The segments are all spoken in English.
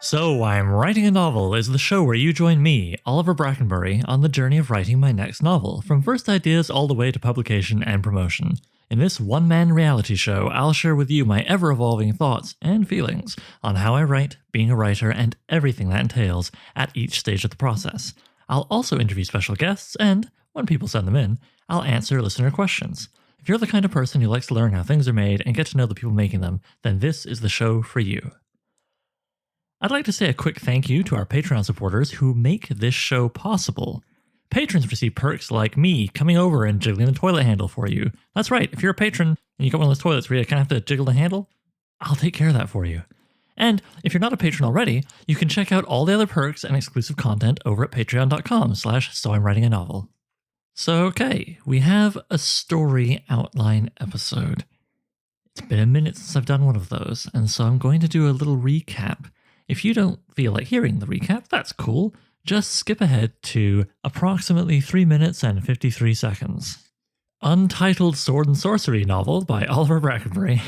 So I'm Writing a Novel is the show where you join me, Oliver Brackenbury, on the journey of writing my next novel, from first ideas all the way to publication and promotion. In this one-man reality show, I'll share with you my ever-evolving thoughts and feelings on how I write, being a writer, and everything that entails at each stage of the process. I'll also interview special guests, and, when people send them in, I'll answer listener questions. If you're the kind of person who likes to learn how things are made and get to know the people making them, then this is the show for you. I'd like to say a quick thank you to our Patreon supporters who make this show possible. Patrons receive perks like me coming over and jiggling the toilet handle for you. That's right, if you're a patron and you got one of those toilets where you kind of have to jiggle the handle, I'll take care of that for you. And if you're not a patron already, you can check out all the other perks and exclusive content over at patreon.com/soimwritinganovel. So okay, we have a story outline episode. It's been a minute since I've done one of those, and so I'm going to do a little recap. If you don't feel like hearing the recap, that's cool. Just skip ahead to approximately 3 minutes and 53 seconds. Untitled Sword Sorcery Novel by Oliver Brackenbury.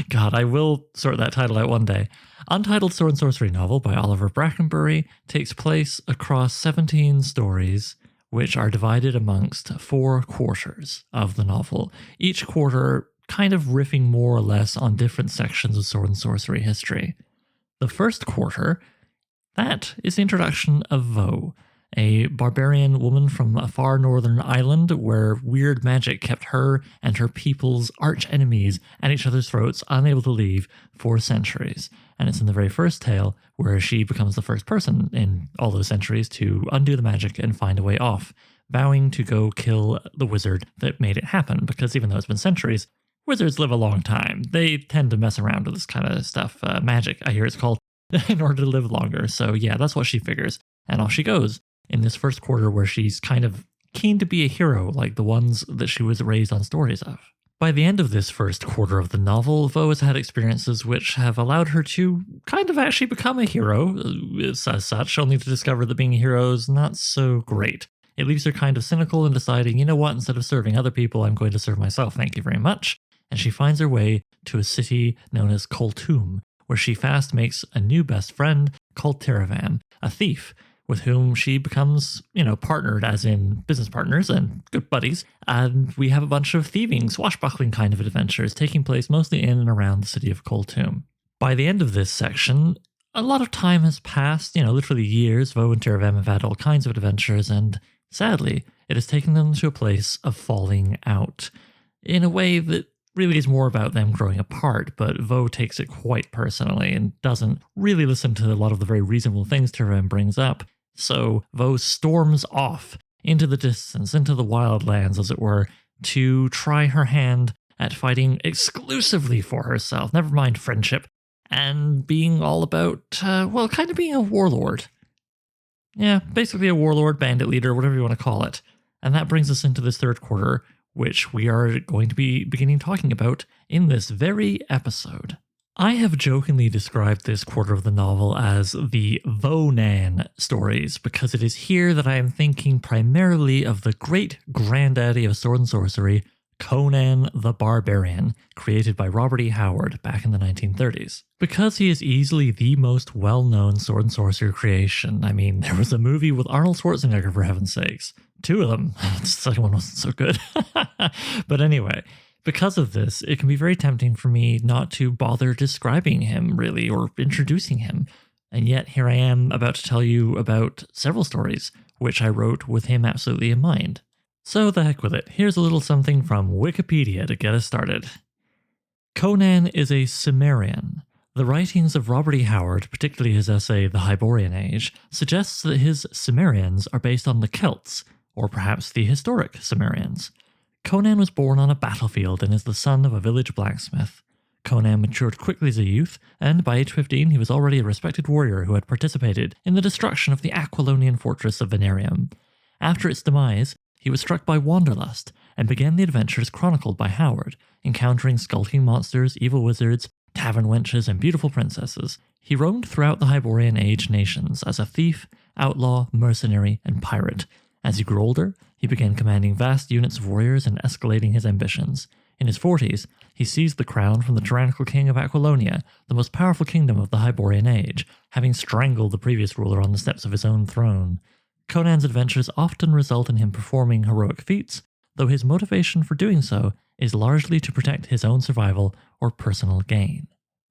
God, I will sort that title out one day. Untitled Sword Sorcery Novel by Oliver Brackenbury takes place across 17 stories, which are divided amongst 4 quarters of the novel. Each quarter kind of riffing more or less on different sections of sword and sorcery history. The first quarter, that is the introduction of Vo, a barbarian woman from a far northern island where weird magic kept her and her people's arch enemies at each other's throats, unable to leave for centuries. And it's in the very first tale where she becomes the first person in all those centuries to undo the magic and find a way off, vowing to go kill the wizard that made it happen, because even though it's been centuries, wizards live a long time. They tend to mess around with this kind of stuff. Magic, I hear it's called, in order to live longer. So yeah, that's what she figures. And off she goes in this first quarter where she's kind of keen to be a hero like the ones that she was raised on stories of. By the end of this first quarter of the novel, Vo has had experiences which have allowed her to kind of actually become a hero, as such, only to discover that being a hero is not so great. It leaves her kind of cynical and deciding, you know what, instead of serving other people, I'm going to serve myself, thank you very much. And she finds her way to a city known as Koltum, where she fast makes a new best friend called Tiravan, a thief, with whom she becomes, partnered, as in business partners and good buddies. And we have a bunch of thieving, swashbuckling kind of adventures taking place mostly in and around the city of Koltum. By the end of this section, a lot of time has passed, literally years. Vo and Tiravan have had all kinds of adventures, and sadly, it has taken them to a place of falling out in a way that really is more about them growing apart, but Vo takes it quite personally and doesn't really listen to a lot of the very reasonable things Tiravan brings up. So Vo storms off into the distance, into the wildlands, as it were, to try her hand at fighting exclusively for herself, never mind friendship, and being all about, kind of being a warlord. Yeah, basically a warlord, bandit leader, whatever you want to call it. And that brings us into this third quarter, which we are going to be beginning talking about in this very episode. I have jokingly described this quarter of the novel as the Vonan stories, because it is here that I am thinking primarily of the great granddaddy of sword and sorcery, Conan the Barbarian, created by Robert E. Howard back in the 1930s. Because he is easily the most well-known sword and sorcery creation. I mean, there was a movie with Arnold Schwarzenegger, for heaven's sakes. 2 of them. The second one wasn't so good. But anyway, because of this, it can be very tempting for me not to bother describing him, really, or introducing him. And yet, here I am about to tell you about several stories, which I wrote with him absolutely in mind. So the heck with it, here's a little something from Wikipedia to get us started. Conan is a Cimmerian. The writings of Robert E. Howard, particularly his essay The Hyborian Age, suggests that his Cimmerians are based on the Celts, or perhaps the historic Cimmerians. Conan was born on a battlefield and is the son of a village blacksmith. Conan matured quickly as a youth, and by age 15 he was already a respected warrior who had participated in the destruction of the Aquilonian fortress of Venarium. After its demise, he was struck by wanderlust and began the adventures chronicled by Howard, encountering skulking monsters, evil wizards, tavern wenches, and beautiful princesses. He roamed throughout the Hyborian Age nations as a thief, outlaw, mercenary, and pirate. As he grew older, he began commanding vast units of warriors and escalating his ambitions. In his 40s, he seized the crown from the tyrannical king of Aquilonia, the most powerful kingdom of the Hyborian Age, having strangled the previous ruler on the steps of his own throne. Conan's adventures often result in him performing heroic feats, though his motivation for doing so is largely to protect his own survival or personal gain.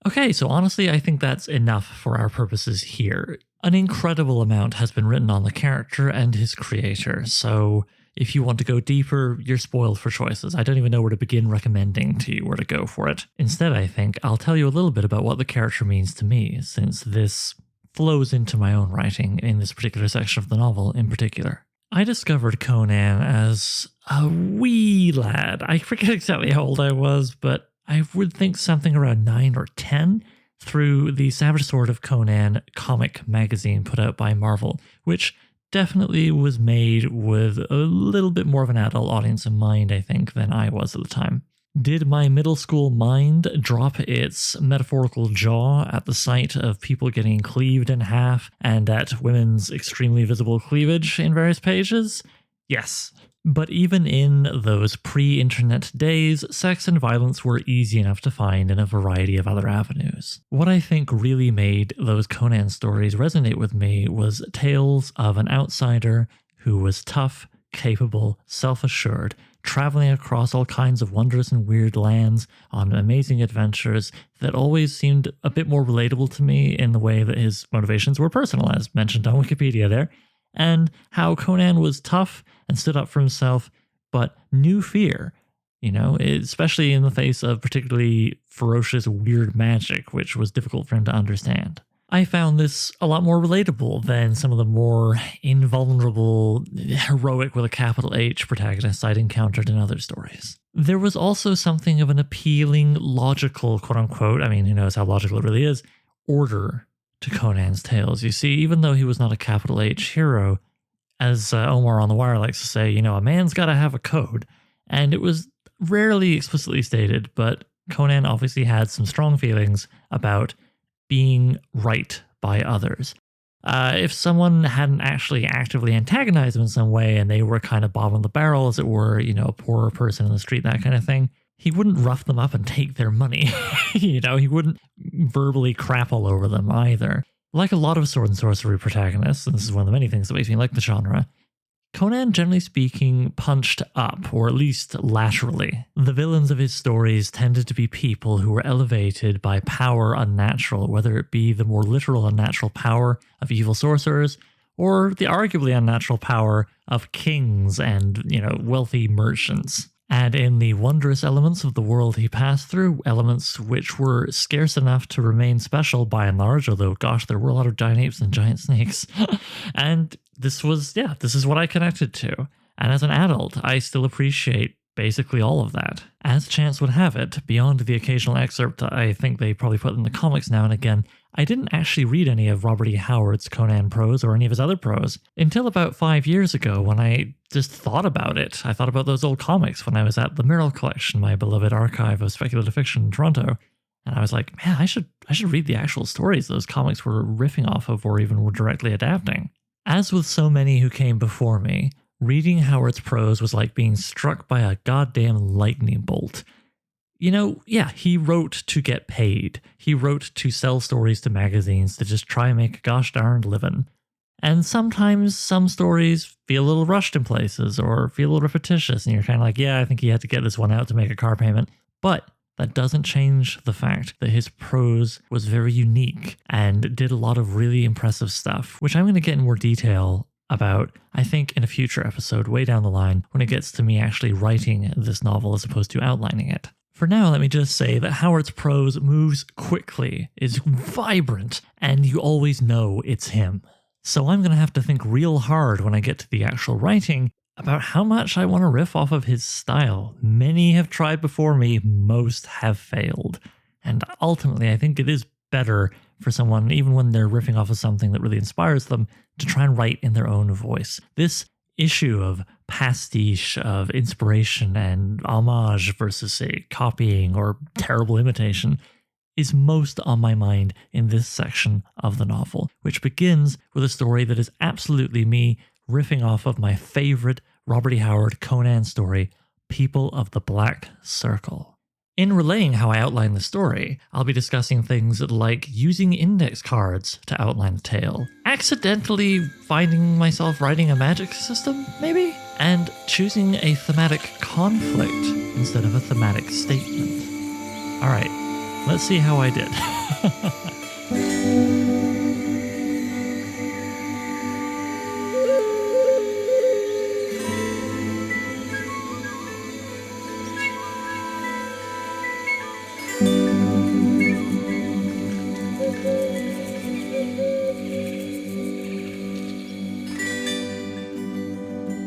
Okay, so honestly, I think that's enough for our purposes here. An incredible amount has been written on the character and his creator, so if you want to go deeper, you're spoiled for choices. I don't even know where to begin recommending to you where to go for it. Instead, I think I'll tell you a little bit about what the character means to me, since this flows into my own writing in this particular section of the novel in particular. I discovered Conan as a wee lad. I forget exactly how old I was, but I would think something around 9 or 10 through the Savage Sword of Conan comic magazine put out by Marvel, which definitely was made with a little bit more of an adult audience in mind, I think, than I was at the time. Did my middle school mind drop its metaphorical jaw at the sight of people getting cleaved in half and at women's extremely visible cleavage in various pages? Yes. But even in those pre-internet days, sex and violence were easy enough to find in a variety of other avenues. What I think really made those Conan stories resonate with me was tales of an outsider who was tough, capable, self-assured, traveling across all kinds of wondrous and weird lands on amazing adventures that always seemed a bit more relatable to me in the way that his motivations were personal, as mentioned on Wikipedia there, and how Conan was tough and stood up for himself, but knew fear, especially in the face of particularly ferocious, weird magic, which was difficult for him to understand. I found this a lot more relatable than some of the more invulnerable, heroic with a capital H protagonists I'd encountered in other stories. There was also something of an appealing, logical, quote-unquote, I mean, who knows how logical it really is, order to Conan's tales. You see, even though he was not a capital H hero, as Omar on The Wire likes to say, a man's got to have a code. And it was rarely explicitly stated, but Conan obviously had some strong feelings about being right by others. If someone hadn't actually actively antagonized him in some way and they were kind of bottom of the barrel, as it were, a poorer person in the street, that kind of thing, he wouldn't rough them up and take their money. He wouldn't verbally crap all over them either. Like a lot of sword and sorcery protagonists, and this is one of the many things that makes me like the genre, Conan, generally speaking, punched up, or at least laterally. The villains of his stories tended to be people who were elevated by power unnatural, whether it be the more literal unnatural power of evil sorcerers, or the arguably unnatural power of kings and, wealthy merchants. Add in the wondrous elements of the world he passed through, elements which were scarce enough to remain special by and large, although gosh, there were a lot of giant apes and giant snakes. And this is what I connected to. And as an adult, I still appreciate basically all of that. As chance would have it, beyond the occasional excerpt I think they probably put in the comics now and again, I didn't actually read any of Robert E. Howard's Conan prose or any of his other prose until about 5 years ago when I just thought about it. I thought about those old comics when I was at the Merrill Collection, my beloved archive of speculative fiction in Toronto. And I was like, man, I should read the actual stories those comics were riffing off of or even were directly adapting. As with so many who came before me, reading Howard's prose was like being struck by a goddamn lightning bolt. He wrote to get paid. He wrote to sell stories to magazines to just try and make a gosh darned living. And sometimes some stories feel a little rushed in places or feel a little repetitious, and you're kind of like, yeah, I think he had to get this one out to make a car payment. But that doesn't change the fact that his prose was very unique and did a lot of really impressive stuff, which I'm going to get in more detail about, I think, in a future episode way down the line when it gets to me actually writing this novel as opposed to outlining it. For now, let me just say that Howard's prose moves quickly, is vibrant, and you always know it's him. So I'm going to have to think real hard when I get to the actual writing about how much I want to riff off of his style. Many have tried before me, most have failed. And ultimately, I think it is better for someone, even when they're riffing off of something that really inspires them, to try and write in their own voice. This issue of pastiche, of inspiration and homage versus, say, copying or terrible imitation is most on my mind in this section of the novel, which begins with a story that is absolutely me riffing off of my favorite Robert E. Howard Conan story, People of the Black Circle. In relaying how I outline the story, I'll be discussing things like using index cards to outline the tale, accidentally finding myself writing a magic system, maybe, and choosing a thematic conflict instead of a thematic statement. Alright, let's see how I did.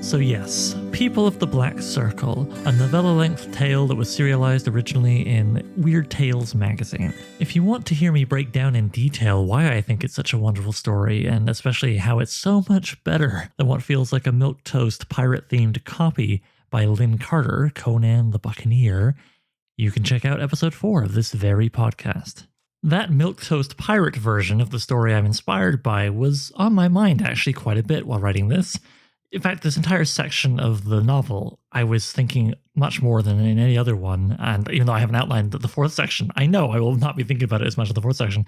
So yes, People of the Black Circle, a novella-length tale that was serialized originally in Weird Tales magazine. If you want to hear me break down in detail why I think it's such a wonderful story, and especially how it's so much better than what feels like a milquetoast pirate-themed copy by Lynn Carter, Conan the Buccaneer, you can check out episode 4 of this very podcast. That milquetoast pirate version of the story I'm inspired by was on my mind actually quite a bit while writing this. In fact, this entire section of the novel, I was thinking much more than in any other one, and even though I haven't outlined the fourth section, I know I will not be thinking about it as much as the fourth section.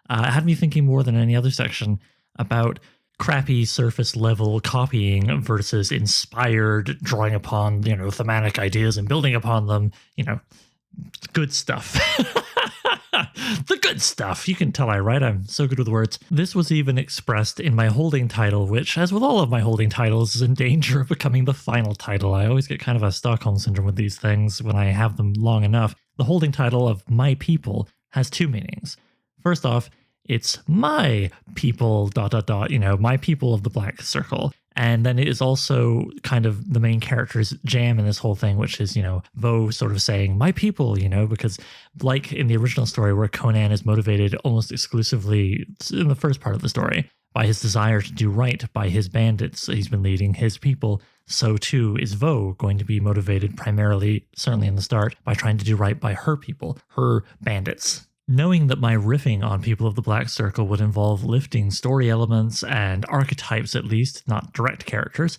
It had me thinking more than any other section about crappy surface level copying versus inspired drawing upon, thematic ideas and building upon them, good stuff. The good stuff. You can tell I write. I'm so good with words. This was even expressed in my holding title, which, as with all of my holding titles, is in danger of becoming the final title. I always get kind of a Stockholm syndrome with these things when I have them long enough. The holding title of My People has two meanings. First off, it's my people, ... my people of the Black Circle. And then it is also kind of the main character's jam in this whole thing, which is, Vo sort of saying, my people, because like in the original story where Conan is motivated almost exclusively in the first part of the story by his desire to do right by his bandits he's been leading, his people, so too is Vo going to be motivated primarily, certainly in the start, by trying to do right by her people, her bandits. Knowing that my riffing on People of the Black Circle would involve lifting story elements and archetypes at least, not direct characters,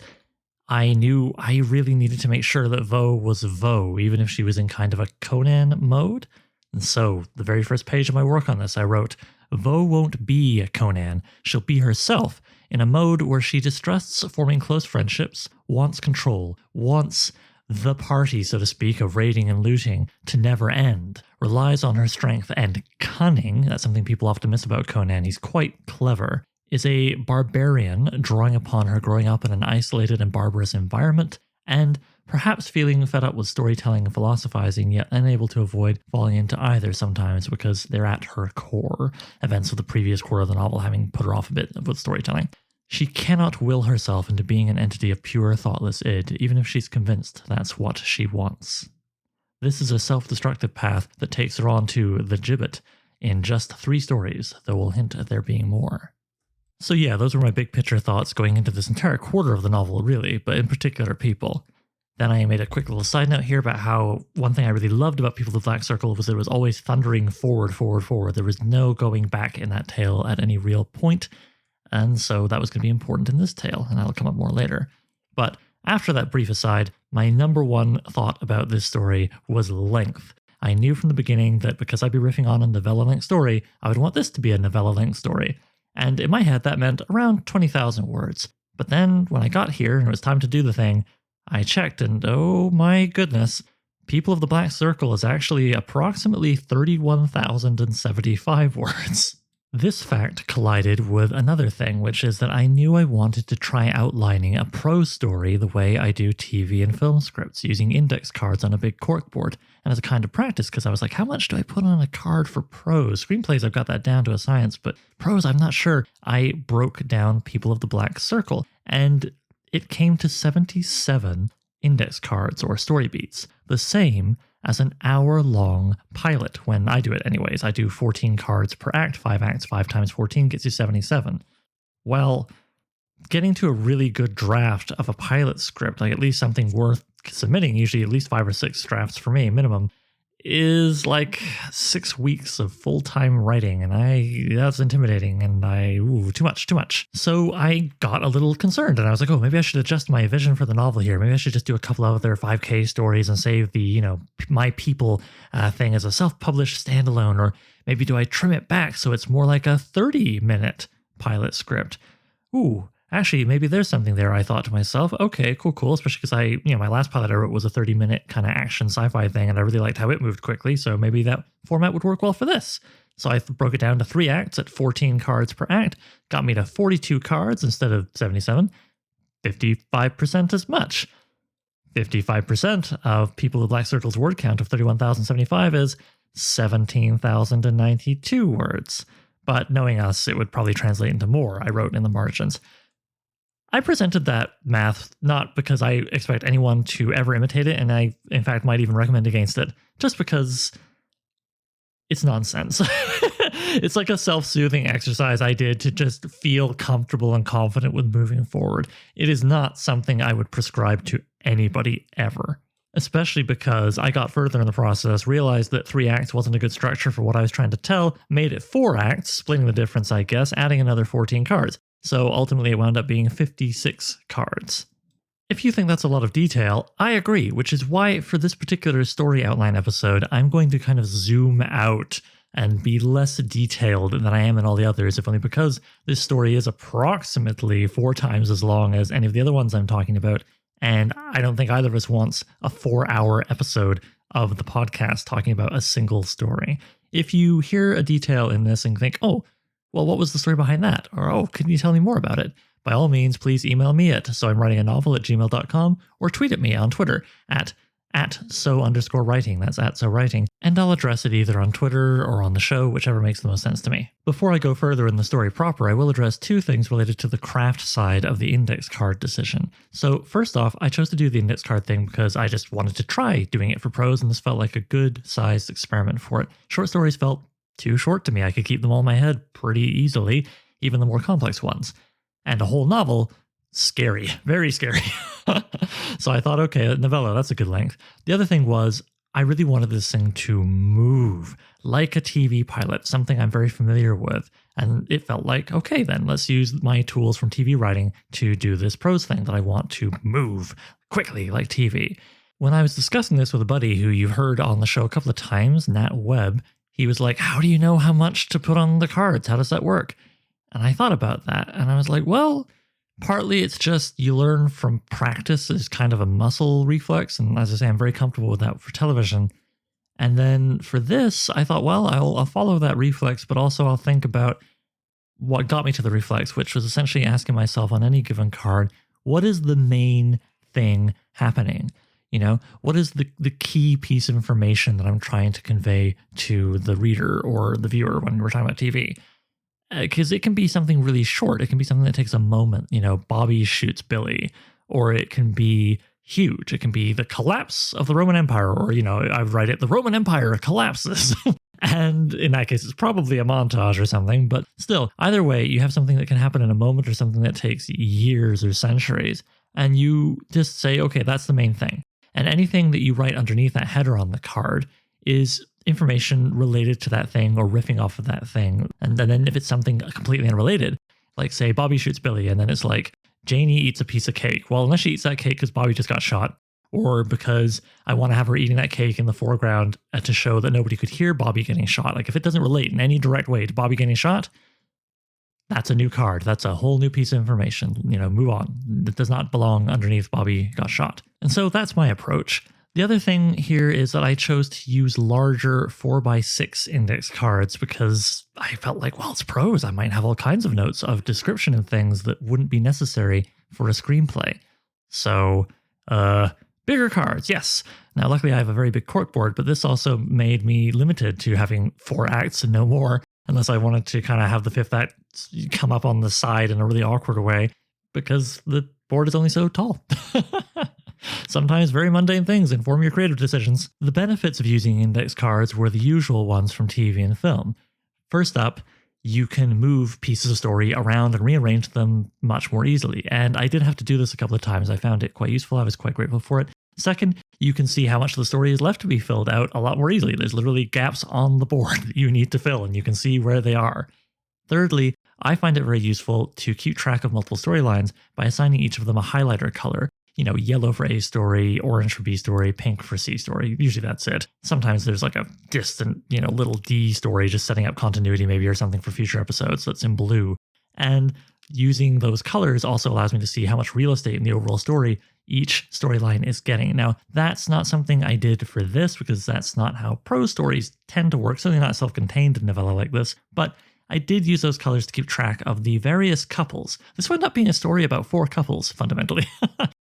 I knew I really needed to make sure that Vo was Vo, even if she was in kind of a Conan mode. And so, the very first page of my work on this, I wrote, Vo won't be a Conan, she'll be herself, in a mode where she distrusts forming close friendships, wants control, wants the party, so to speak, of raiding and looting to never end, relies on her strength and cunning, that's something people often miss about Conan, he's quite clever, is a barbarian drawing upon her growing up in an isolated and barbarous environment, and perhaps feeling fed up with storytelling and philosophizing, yet unable to avoid falling into either sometimes because they're at her core, events of the previous core of the novel having put her off a bit with storytelling. She cannot will herself into being an entity of pure, thoughtless id, even if she's convinced that's what she wants. This is a self-destructive path that takes her on to the gibbet in just 3 stories, though we'll hint at there being more. So yeah, those were my big picture thoughts going into this entire quarter of the novel, really, but in particular People. Then I made a quick little side note here about how one thing I really loved about People of the Black Circle was that it was always thundering forward, forward, forward. There was no going back in that tale at any real point. And so that was going to be important in this tale, and that'll come up more later. But after that brief aside, my number one thought about this story was length. I knew from the beginning that because I'd be riffing on a novella-length story, I would want this to be a novella-length story. And in my head, that meant around 20,000 words. But then when I got here and it was time to do the thing, I checked and oh my goodness, People of the Black Circle is actually approximately 31,075 words. This fact collided with another thing, which is that I knew I wanted to try outlining a prose story the way I do TV and film scripts, using index cards on a big corkboard. And as a kind of practice, because I was like, how much do I put on a card for prose? Screenplays, I've got that down to a science, but prose, I'm not sure. I broke down People of the Black Circle, and it came to 77 index cards or story beats, the same as an hour-long pilot. When I do it anyways, I do 14 cards per act, 5 acts, 5 times 14 gets you 77. Well, getting to a really good draft of a pilot script, like at least something worth submitting, usually at least 5 or 6 drafts for me, minimum, is like 6 weeks of full-time writing, and that's intimidating, and too much. So I got a little concerned, and I was like, oh, maybe I should adjust my vision for the novel here. Maybe I should just do a couple of other 5K stories and save the, My People thing as a self-published standalone, or maybe do I trim it back so it's more like a 30-minute pilot script? Ooh, actually, maybe there's something there, I thought to myself. Okay, cool. Especially because my last pilot I wrote was a 30-minute kind of action sci-fi thing, and I really liked how it moved quickly, so maybe that format would work well for this. So I broke it down to 3 acts at 14 cards per act, got me to 42 cards instead of 77, 55% as much. 55% of People of Black Circle's word count of 31,075 is 17,092 words. But knowing us, it would probably translate into more, I wrote in the margins. I presented that math not because I expect anyone to ever imitate it, and I, in fact, might even recommend against it, just because it's nonsense. It's like a self-soothing exercise I did to just feel comfortable and confident with moving forward. It is not something I would prescribe to anybody ever. Especially because I got further in the process, realized that 3 acts wasn't a good structure for what I was trying to tell, made it 4 acts, splitting the difference, I guess, adding another 14 cards. So ultimately it wound up being 56 cards. If you think that's a lot of detail, I agree, which is why for this particular story outline episode, I'm going to kind of zoom out and be less detailed than I am in all the others, if only because this story is approximately 4 times as long as any of the other ones I'm talking about. And I don't think either of us wants a 4-hour episode of the podcast talking about a single story. If you hear a detail in this and think, oh, well, what was the story behind that? Or, oh, can you tell me more about it? By all means, please email me at soimwritinganovel@gmail.com or tweet at me on Twitter at @so_writing. That's @so_writing. And I'll address it either on Twitter or on the show, whichever makes the most sense to me. Before I go further in the story proper, I will address 2 things related to the craft side of the index card decision. So first off, I chose to do the index card thing because I just wanted to try doing it for prose, and this felt like a good sized experiment for it. Short stories felt too short to me. I could keep them all in my head pretty easily, even the more complex ones. And a whole novel, scary, very scary. So I thought, okay, novella, that's a good length. The other thing was, I really wanted this thing to move like a TV pilot, something I'm very familiar with. And it felt like, okay, then let's use my tools from TV writing to do this prose thing that I want to move quickly like TV. When I was discussing this with a buddy who you've heard on the show a couple of times, Nat Webb, he was like, how do you know how much to put on the cards? How does that work? And I thought about that, and I was like, well, partly it's just you learn from practice as kind of a muscle reflex. And as I say, I'm very comfortable with that for television. And then for this, I thought, well, I'll follow that reflex, but also I'll think about what got me to the reflex, which was essentially asking myself on any given card, what is the main thing happening? What is the key piece of information that I'm trying to convey to the reader or the viewer when we're talking about TV? Because it can be something really short. It can be something that takes a moment. Bobby shoots Billy, or it can be huge. It can be the collapse of the Roman Empire, or, I write it, the Roman Empire collapses. And in that case, it's probably a montage or something. But still, either way, you have something that can happen in a moment or something that takes years or centuries. And you just say, okay, that's the main thing. And anything that you write underneath that header on the card is information related to that thing or riffing off of that thing. And then if it's something completely unrelated, like say Bobby shoots Billy, and then it's like Janie eats a piece of cake. Well, unless she eats that cake because Bobby just got shot, or because I want to have her eating that cake in the foreground to show that nobody could hear Bobby getting shot. Like if it doesn't relate in any direct way to Bobby getting shot, that's a new card. That's a whole new piece of information. Move on. It does not belong underneath Bobby got shot. And so that's my approach. The other thing here is that I chose to use larger 4x6 index cards because I felt like, well, it's prose. I might have all kinds of notes of description and things that wouldn't be necessary for a screenplay. So, bigger cards, yes. Now, luckily, I have a very big corkboard, but this also made me limited to having 4 acts and no more, unless I wanted to kind of have the 5th act come up on the side in a really awkward way, because the board is only so tall. Sometimes very mundane things inform your creative decisions. The benefits of using index cards were the usual ones from TV and film. First up, you can move pieces of story around and rearrange them much more easily. And I did have to do this a couple of times. I found it quite useful. I was quite grateful for it. Second, you can see how much of the story is left to be filled out a lot more easily. There's literally gaps on the board that you need to fill, and you can see where they are. Thirdly, I find it very useful to keep track of multiple storylines by assigning each of them a highlighter color. Yellow for A story, orange for B story, pink for C story. Usually that's it. Sometimes there's like a distant, little D story just setting up continuity maybe or something for future episodes that's in blue. And using those colors also allows me to see how much real estate in the overall story each storyline is getting. Now, that's not something I did for this because that's not how prose stories tend to work, certainly not self-contained novella like this, but I did use those colors to keep track of the various couples. This wound up being a story about 4 couples, fundamentally.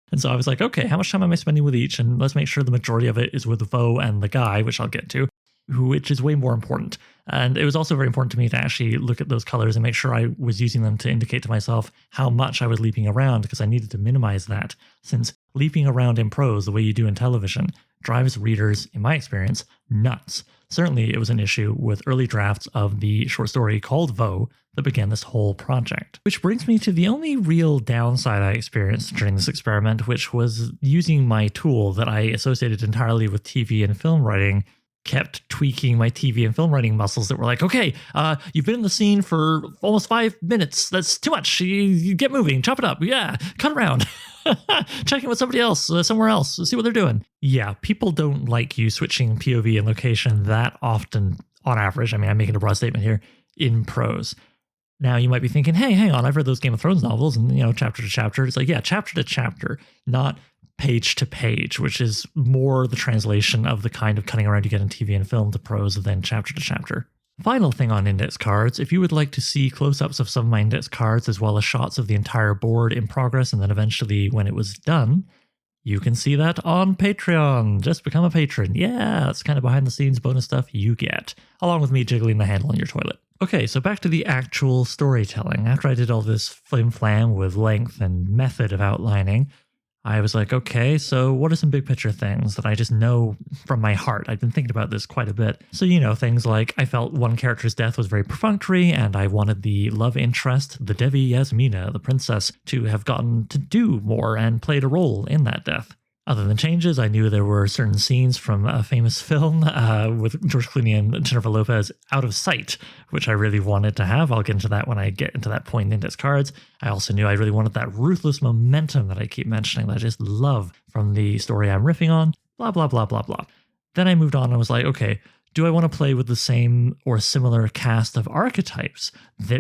And so I was like, okay, how much time am I spending with each? And let's make sure the majority of it is with Vo and the guy, which I'll get to, which is way more important. And it was also very important to me to actually look at those colors and make sure I was using them to indicate to myself how much I was leaping around, because I needed to minimize that, since leaping around in prose the way you do in television drives readers, in my experience, nuts. Certainly, it was an issue with early drafts of the short story called Vo that began this whole project. Which brings me to the only real downside I experienced during this experiment, which was using my tool that I associated entirely with TV and film writing, kept tweaking my TV and film writing muscles that were like, okay, you've been in the scene for almost 5 minutes. That's too much. You get moving, chop it up. Yeah, cut around. Check in with somebody else, somewhere else, see what they're doing. Yeah, people don't like you switching POV and location that often on average. I mean, I'm making a broad statement here in prose. Now you might be thinking, hey, hang on, I've read those Game of Thrones novels and, chapter to chapter. It's like, yeah, chapter to chapter, not page to page, which is more the translation of the kind of cutting around you get in TV and film to prose than chapter to chapter. Final thing on index cards, if you would like to see close-ups of some of my index cards as well as shots of the entire board in progress and then eventually when it was done, you can see that on Patreon. Just become a patron. Yeah, that's kind of behind the scenes bonus stuff you get, along with me jiggling the handle in your toilet. Okay, so back to the actual storytelling. After I did all this flim-flam with length and method of outlining, I was like, okay, so what are some big picture things that I just know from my heart? I've been thinking about this quite a bit. So, things like I felt one character's death was very perfunctory and I wanted the love interest, the Devi Yasmina, the princess, to have gotten to do more and played a role in that death. Other than changes, I knew there were certain scenes from a famous film with George Clooney and Jennifer Lopez out of sight, which I really wanted to have. I'll get into that when I get into that point in index cards. I also knew I really wanted that ruthless momentum that I keep mentioning that I just love from the story I'm riffing on, blah, blah, blah, blah, blah. Then I moved on and was like, okay, do I want to play with the same or similar cast of archetypes?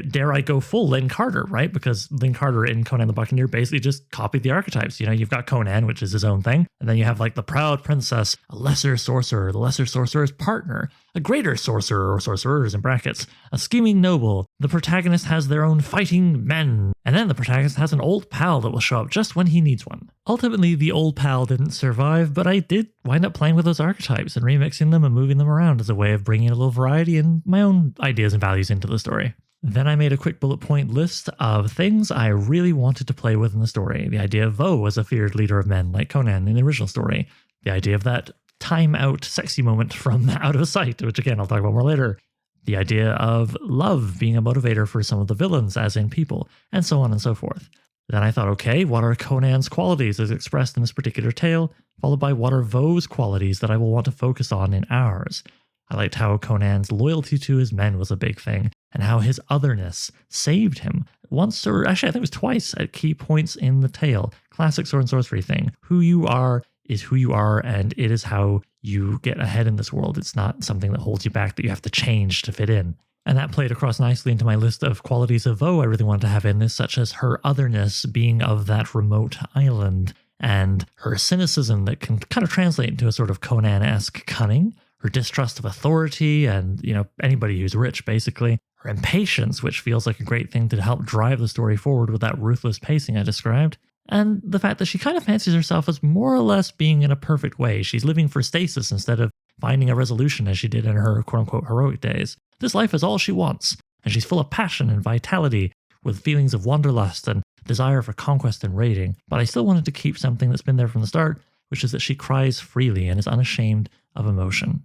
Dare I go full Lynn Carter, right? Because Lynn Carter in Conan the Buccaneer basically just copied the archetypes. You've got Conan, which is his own thing. And then you have like the proud princess, a lesser sorcerer, the lesser sorcerer's partner, a greater sorcerer or sorcerers in brackets, a scheming noble. The protagonist has their own fighting men. And then the protagonist has an old pal that will show up just when he needs one. Ultimately, the old pal didn't survive, but I did wind up playing with those archetypes and remixing them and moving them around as a way of bringing a little variety and my own ideas and values into the story. Then I made a quick bullet point list of things I really wanted to play with in the story. The idea of Vo as a feared leader of men like Conan in the original story. The idea of that time out sexy moment from Out of Sight, which again I'll talk about more later. The idea of love being a motivator for some of the villains, as in people, and so on and so forth. Then I thought, okay, what are Conan's qualities as expressed in this particular tale, followed by what are Vo's qualities that I will want to focus on in ours. I liked how Conan's loyalty to his men was a big thing, and how his otherness saved him once, or actually I think it was twice, at key points in the tale. Classic sword and sorcery thing. Who you are is who you are, and it is how you get ahead in this world. It's not something that holds you back that you have to change to fit in. And that played across nicely into my list of qualities of Vo I really wanted to have in this, such as her otherness being of that remote island, and her cynicism that can kind of translate into a sort of Conan-esque cunning, her distrust of authority and, anybody who's rich, basically, her impatience, which feels like a great thing to help drive the story forward with that ruthless pacing I described, and the fact that she kind of fancies herself as more or less being in a perfect way. She's living for stasis instead of finding a resolution as she did in her quote-unquote heroic days. This life is all she wants, and she's full of passion and vitality, with feelings of wanderlust and desire for conquest and raiding. But I still wanted to keep something that's been there from the start, which is that she cries freely and is unashamed of emotion.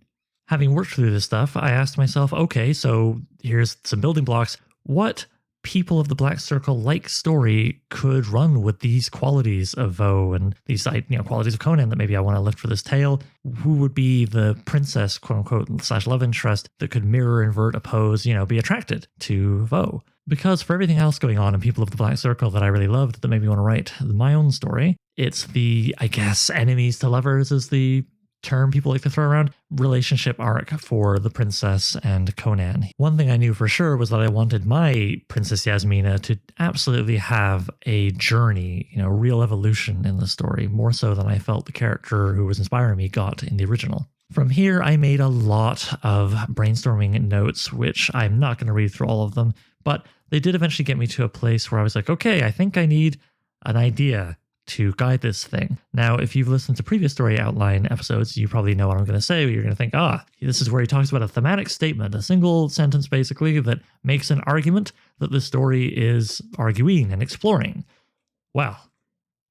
Having worked through this stuff, I asked myself, okay, so here's some building blocks. What People of the Black Circle like story could run with these qualities of Vo and these qualities of Conan that maybe I want to lift for this tale. Who would be the princess, quote unquote, / love interest that could mirror, invert, oppose, be attracted to Vo? Because for everything else going on in People of the Black Circle that I really loved that made me want to write my own story, it's the, I guess, enemies to lovers is the term people like to throw around, relationship arc for the princess and Conan. One thing I knew for sure was that I wanted my Princess Yasmina to absolutely have a journey, real evolution in the story, more so than I felt the character who was inspiring me got in the original. From here, I made a lot of brainstorming notes, which I'm not going to read through all of them, but they did eventually get me to a place where I was like, okay, I think I need an idea to guide this thing. Now, if you've listened to previous story outline episodes, you probably know what I'm going to say. You're going to think, this is where he talks about a thematic statement, a single sentence basically that makes an argument that the story is arguing and exploring. Well,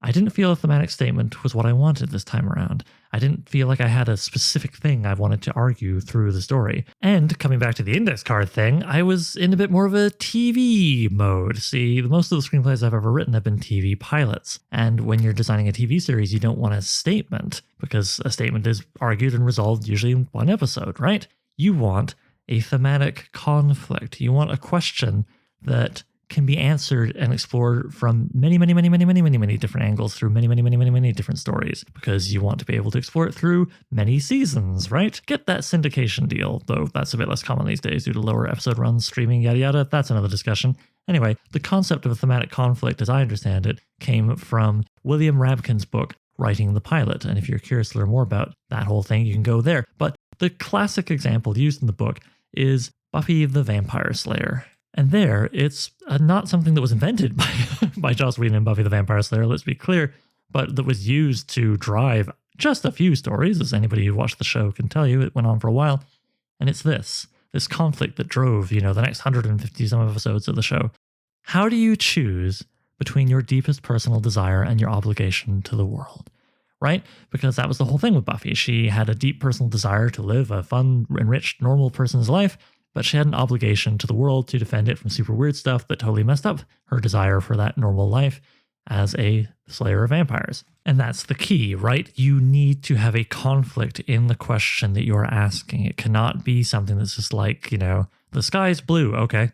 I didn't feel a thematic statement was what I wanted this time around. I didn't feel like I had a specific thing I wanted to argue through the story. And coming back to the index card thing, I was in a bit more of a TV mode. See, most of the screenplays I've ever written have been TV pilots. And when you're designing a TV series, you don't want a statement, because a statement is argued and resolved usually in one episode, right? You want a thematic conflict. You want a question that can be answered and explored from many different angles through many different stories, because you want to be able to explore it through many seasons, right? Get that syndication deal, though that's a bit less common these days due to lower episode runs, streaming, yada yada. That's another discussion. Anyway, the concept of a thematic conflict, as I understand it, came from William Rabkin's book, Writing the Pilot. And if you're curious to learn more about that whole thing, you can go there. But the classic example used in the book is Buffy the Vampire Slayer. And there, it's not something that was invented by Joss Whedon and Buffy the Vampire Slayer, let's be clear, but that was used to drive just a few stories, as anybody who watched the show can tell you. It went on for a while. And it's this conflict that drove, the next 150 some episodes of the show. How do you choose between your deepest personal desire and your obligation to the world? Right? Because that was the whole thing with Buffy. She had a deep personal desire to live a fun, enriched, normal person's life, but she had an obligation to the world to defend it from super weird stuff that totally messed up her desire for that normal life as a slayer of vampires. And that's the key, right? You need to have a conflict in the question that you're asking. It cannot be something that's just like, the sky's blue, okay.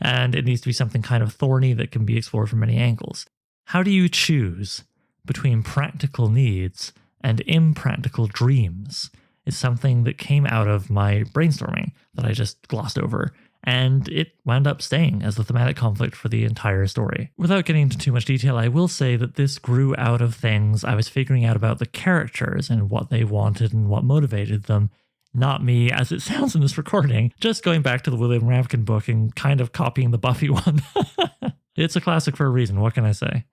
And it needs to be something kind of thorny that can be explored from many angles. How do you choose between practical needs and impractical dreams? It's something that came out of my brainstorming that I just glossed over, and it wound up staying as the thematic conflict for the entire story. Without getting into too much detail, I will say that this grew out of things I was figuring out about the characters and what they wanted and what motivated them. Not me, as it sounds in this recording, just going back to the William Rabkin book and kind of copying the Buffy one. It's a classic for a reason, what can I say?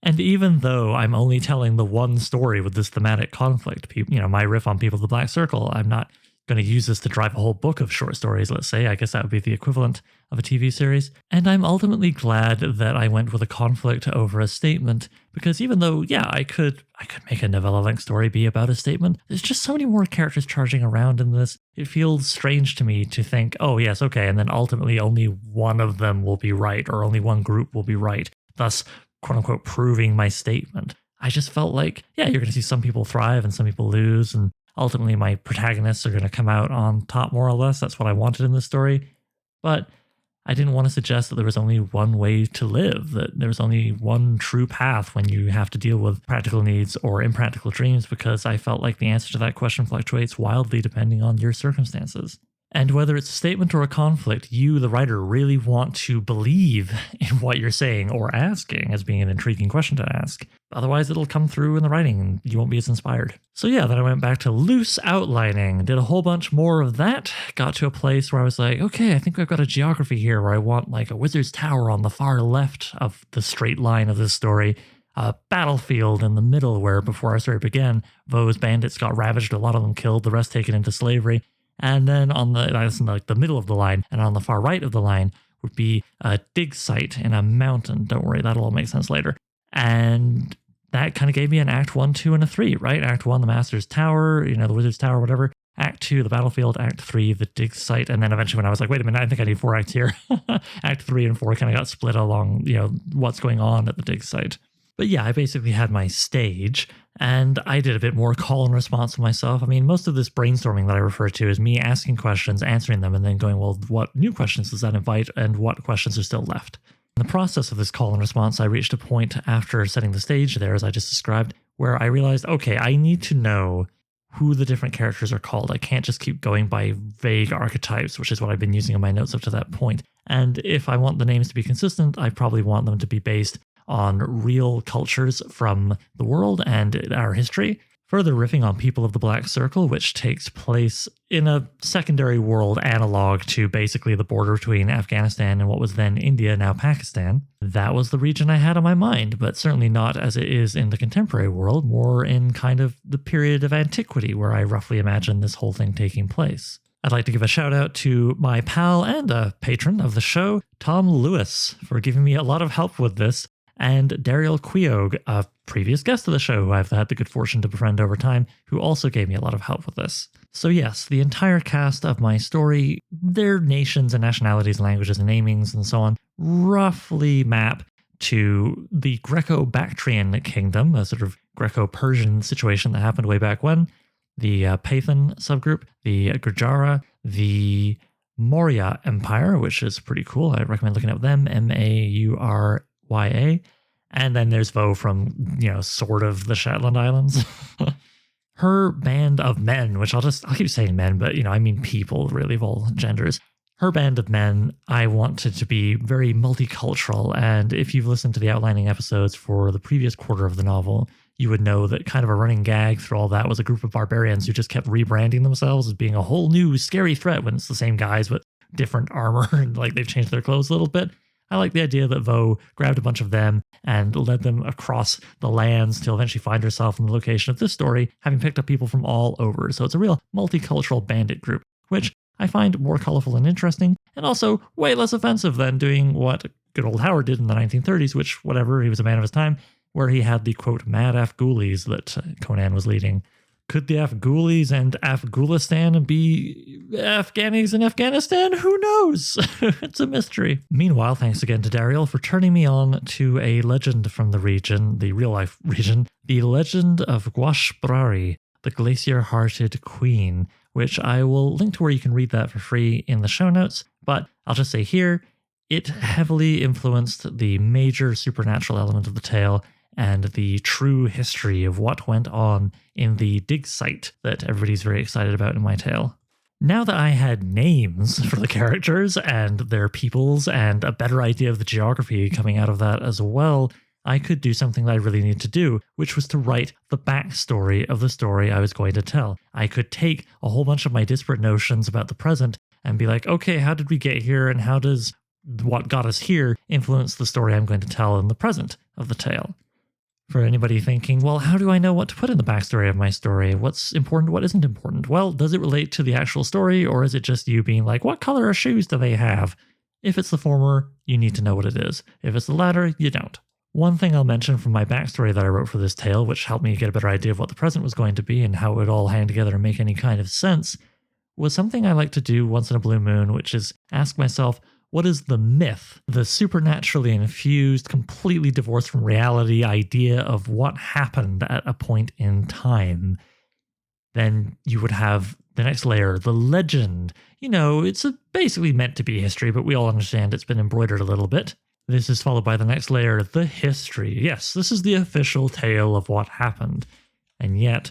And even though I'm only telling the one story with this thematic conflict, my riff on People of the Black Circle, I'm not going to use this to drive a whole book of short stories, let's say. I guess that would be the equivalent of a TV series. And I'm ultimately glad that I went with a conflict over a statement, because even though, I could make a novella-length story be about a statement, there's just so many more characters charging around in this. It feels strange to me to think, oh yes, okay, and then ultimately only one of them will be right, or only one group will be right, thus quote unquote proving my statement. I just felt like, you're going to see some people thrive and some people lose, and ultimately my protagonists are going to come out on top more or less. That's what I wanted in this story. But I didn't want to suggest that there was only one way to live, that there was only one true path when you have to deal with practical needs or impractical dreams, because I felt like the answer to that question fluctuates wildly depending on your circumstances. And whether it's a statement or a conflict, you, the writer, really want to believe in what you're saying or asking as being an intriguing question to ask. Otherwise, it'll come through in the writing and you won't be as inspired. So then I went back to loose outlining, did a whole bunch more of that, got to a place where I was like, okay, I think I've got a geography here where I want like a wizard's tower on the far left of the straight line of this story, a battlefield in the middle where before our story began, Vo's bandits got ravaged, a lot of them killed, the rest taken into slavery. And then that's in the middle of the line, and on the far right of the line would be a dig site in a mountain. Don't worry, that'll all make sense later. And that kind of gave me an Act 1, 2, and a 3, right? Act 1, the Master's Tower, the Wizard's Tower, whatever. Act 2, the battlefield, Act 3, the dig site, and then eventually when I was like, wait a minute, I think I need 4 acts here, Act 3 and 4 kind of got split along, what's going on at the dig site. But yeah, I basically had my stage, and I did a bit more call and response to myself. I mean, most of this brainstorming that I refer to is me asking questions, answering them, and then going, well, what new questions does that invite, and what questions are still left? In the process of this call and response, I reached a point after setting the stage there, as I just described, where I realized, okay, I need to know who the different characters are called. I can't just keep going by vague archetypes, which is what I've been using in my notes up to that point. And if I want the names to be consistent, I probably want them to be based on real cultures from the world and our history. Further riffing on People of the Black Circle, which takes place in a secondary world analog to basically the border between Afghanistan and what was then India, now Pakistan. That was the region I had on my mind, but certainly not as it is in the contemporary world, more in kind of the period of antiquity where I roughly imagine this whole thing taking place. I'd like to give a shout out to my pal and a patron of the show, Tom Lewis, for giving me a lot of help with this, and Daryl Queog, a previous guest of the show who I've had the good fortune to befriend over time, who also gave me a lot of help with this. So yes, the entire cast of my story, their nations and nationalities, languages and namings and so on, roughly map to the Greco-Bactrian kingdom, a sort of Greco-Persian situation that happened way back when, the Pathan subgroup, the Gurjara, the Maurya Empire, which is pretty cool. I recommend looking up them, Maurya. And then there's Vo from, sort of the Shetland Islands. Her band of men, which I'll keep saying men, but, I mean people, really, of all genders. Her band of men, I wanted to be very multicultural. And if you've listened to the outlining episodes for the previous quarter of the novel, you would know that kind of a running gag through all that was a group of barbarians who just kept rebranding themselves as being a whole new scary threat when it's the same guys with different armor and like they've changed their clothes a little bit. I like the idea that Vo grabbed a bunch of them and led them across the lands to eventually find herself in the location of this story, having picked up people from all over. So it's a real multicultural bandit group, which I find more colorful and interesting, and also way less offensive than doing what good old Howard did in the 1930s, which, whatever, he was a man of his time, where he had the, quote, mad Afghulis that Conan was leading. Could the Afghulis and Afghulistan be Afghanis in Afghanistan? Who knows? It's a mystery. Meanwhile, thanks again to Daryl for turning me on to a legend from the region, the real-life region, the legend of Guashbrari, the glacier-hearted queen, which I will link to where you can read that for free in the show notes, but I'll just say here, it heavily influenced the major supernatural element of the tale and the true history of what went on in the dig site that everybody's very excited about in my tale. Now that I had names for the characters and their peoples and a better idea of the geography coming out of that as well, I could do something that I really needed to do, which was to write the backstory of the story I was going to tell. I could take a whole bunch of my disparate notions about the present and be like, okay, how did we get here and how does what got us here influence the story I'm going to tell in the present of the tale? For anybody thinking, well, how do I know what to put in the backstory of my story? What's important, what isn't important? Well, does it relate to the actual story, or is it just you being like, what color of shoes do they have? If it's the former, you need to know what it is. If it's the latter, you don't. One thing I'll mention from my backstory that I wrote for this tale, which helped me get a better idea of what the present was going to be and how it would all hang together and make any kind of sense, was something I like to do once in a blue moon, which is ask myself, what is the myth, the supernaturally infused, completely divorced from reality idea of what happened at a point in time? Then you would have the next layer, the legend. It's basically meant to be history, but we all understand it's been embroidered a little bit. This is followed by the next layer, the history. Yes, this is the official tale of what happened. And yet,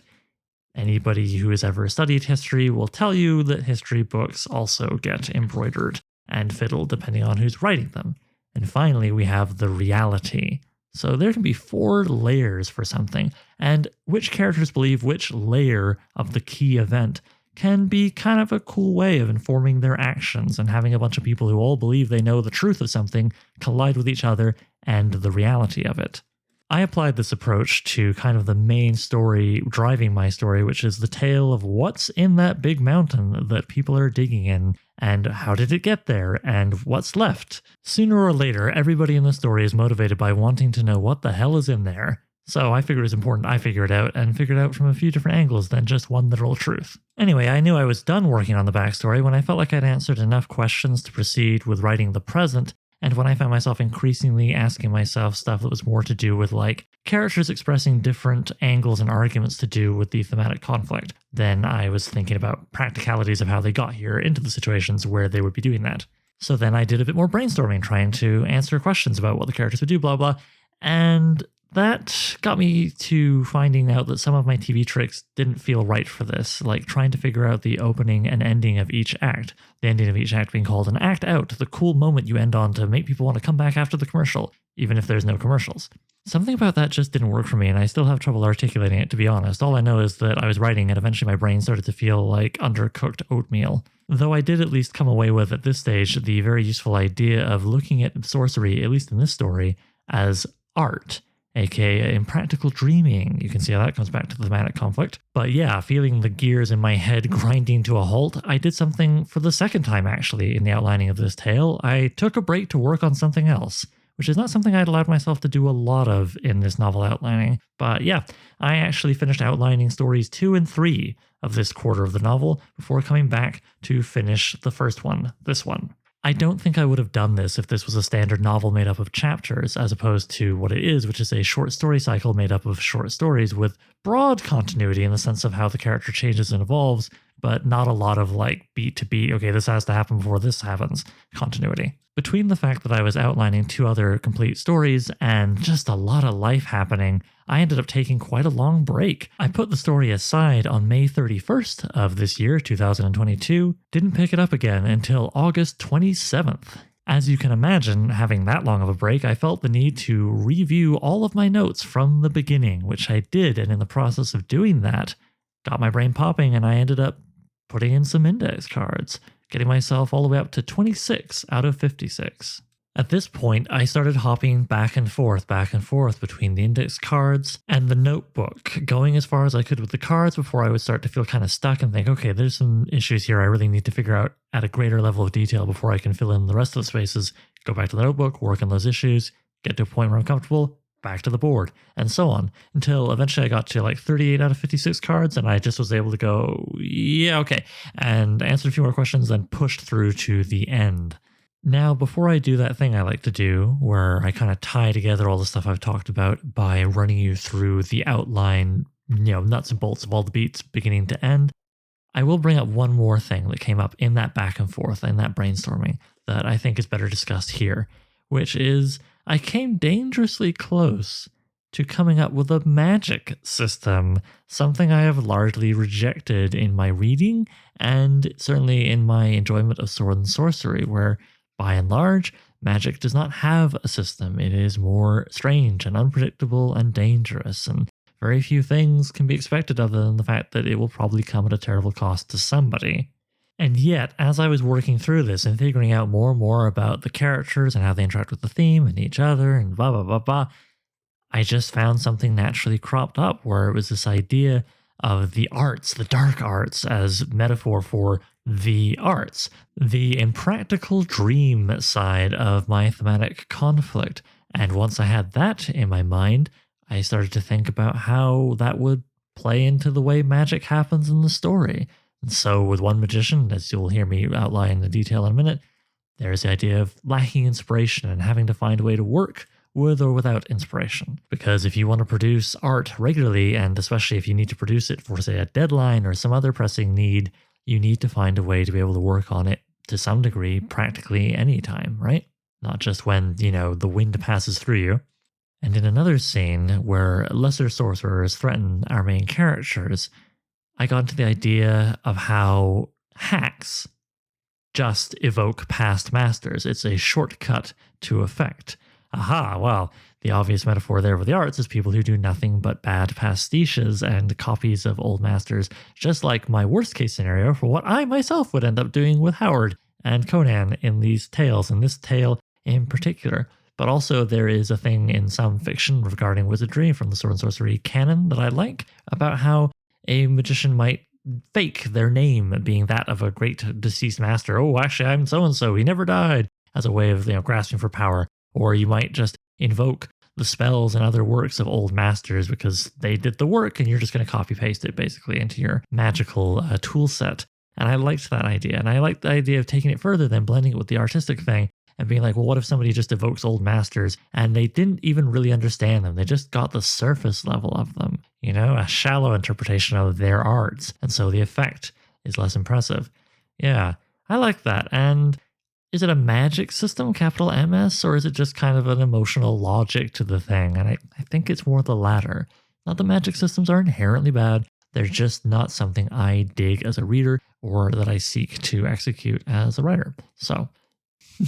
anybody who has ever studied history will tell you that history books also get embroidered and fiddled depending on who's writing them. And finally, we have the reality. So there can be 4 layers for something, and which characters believe which layer of the key event can be kind of a cool way of informing their actions, and having a bunch of people who all believe they know the truth of something collide with each other and the reality of it. I applied this approach to kind of the main story driving my story, which is the tale of what's in that big mountain that people are digging in, and how did it get there, and what's left. Sooner or later, everybody in the story is motivated by wanting to know what the hell is in there. So I figured it was important I figure it out, and figured it out from a few different angles than just one literal truth. Anyway, I knew I was done working on the backstory when I felt like I'd answered enough questions to proceed with writing the present, and when I found myself increasingly asking myself stuff that was more to do with like characters expressing different angles and arguments to do with the thematic conflict, then I was thinking about practicalities of how they got here into the situations where they would be doing that. So then I did a bit more brainstorming, trying to answer questions about what the characters would do, blah, blah. And that got me to finding out that some of my TV tricks didn't feel right for this, like trying to figure out the opening and ending of each act. The ending of each act being called an act out, the cool moment you end on to make people want to come back after the commercial, even if there's no commercials. Something about that just didn't work for me, and I still have trouble articulating it, to be honest. All I know is that I was writing, and eventually my brain started to feel like undercooked oatmeal. Though I did at least come away with, at this stage, the very useful idea of looking at sorcery, at least in this story, as art, aka impractical dreaming. You can see how that comes back to the thematic conflict. But yeah, feeling the gears in my head grinding to a halt, I did something for the second time actually in the outlining of this tale. I took a break to work on something else, which is not something I'd allowed myself to do a lot of in this novel outlining. But yeah, I actually finished outlining stories 2 and 3 of this quarter of the novel before coming back to finish the first one, this one. I don't think I would have done this if this was a standard novel made up of chapters, as opposed to what it is, which is a short story cycle made up of short stories with broad continuity in the sense of how the character changes and evolves, but not a lot of like beat to beat, okay, this has to happen before this happens, continuity. Between the fact that I was outlining 2 other complete stories and just a lot of life happening, I ended up taking quite a long break. I put the story aside on May 31st of this year, 2022, didn't pick it up again until August 27th. As you can imagine, having that long of a break, I felt the need to review all of my notes from the beginning, which I did, and in the process of doing that, got my brain popping and I ended up putting in some index cards, getting myself all the way up to 26 out of 56. At this point, I started hopping back and forth between the index cards and the notebook, going as far as I could with the cards before I would start to feel kind of stuck and think, okay, there's some issues here I really need to figure out at a greater level of detail before I can fill in the rest of the spaces, go back to the notebook, work on those issues, get to a point where I'm comfortable, back to the board, and so on, until eventually I got to like 38 out of 56 cards, and I just was able to go, yeah, okay, and answered a few more questions, then pushed through to the end. Now, before I do that thing I like to do, where I kind of tie together all the stuff I've talked about by running you through the outline, nuts and bolts of all the beats beginning to end, I will bring up one more thing that came up in that back and forth and that brainstorming that I think is better discussed here, which is I came dangerously close to coming up with a magic system, something I have largely rejected in my reading and certainly in my enjoyment of sword and sorcery, where by and large, magic does not have a system. It is more strange and unpredictable and dangerous, and very few things can be expected other than the fact that it will probably come at a terrible cost to somebody. And yet, as I was working through this and figuring out more and more about the characters and how they interact with the theme and each other and blah, blah, blah, blah, I just found something naturally cropped up where it was this idea of the arts, the dark arts, as metaphor for the arts, the impractical dream side of my thematic conflict. And once I had that in my mind, I started to think about how that would play into the way magic happens in the story. And so with one magician, as you'll hear me outline the detail in a minute, there's the idea of lacking inspiration and having to find a way to work with or without inspiration. Because if you want to produce art regularly, and especially if you need to produce it for, say, a deadline or some other pressing need, you need to find a way to be able to work on it to some degree practically any time, right? Not just when, the wind passes through you. And in another scene where lesser sorcerers threaten our main characters, I got into the idea of how hacks just evoke past masters. It's a shortcut to effect. Aha, well, the obvious metaphor there with the arts is people who do nothing but bad pastiches and copies of old masters, just like my worst case scenario for what I myself would end up doing with Howard and Conan in these tales, and this tale in particular. But also there is a thing in some fiction regarding wizardry from the sword and sorcery canon that I like, about how a magician might fake their name being that of a great deceased master. Oh, actually, I'm so-and-so, he never died, as a way of grasping for power. Or you might just invoke the spells and other works of old masters because they did the work and you're just going to copy paste it basically into your magical tool set. And I liked that idea. And I liked the idea of taking it further than blending it with the artistic thing and being like, well, what if somebody just evokes old masters and they didn't even really understand them? They just got the surface level of them, you know, a shallow interpretation of their arts. And so the effect is less impressive. Yeah, I like that. And is it a magic system, capital MS, or is it just kind of an emotional logic to the thing? And I think it's more the latter. Not that magic systems are inherently bad. They're just not something I dig as a reader or that I seek to execute as a writer. So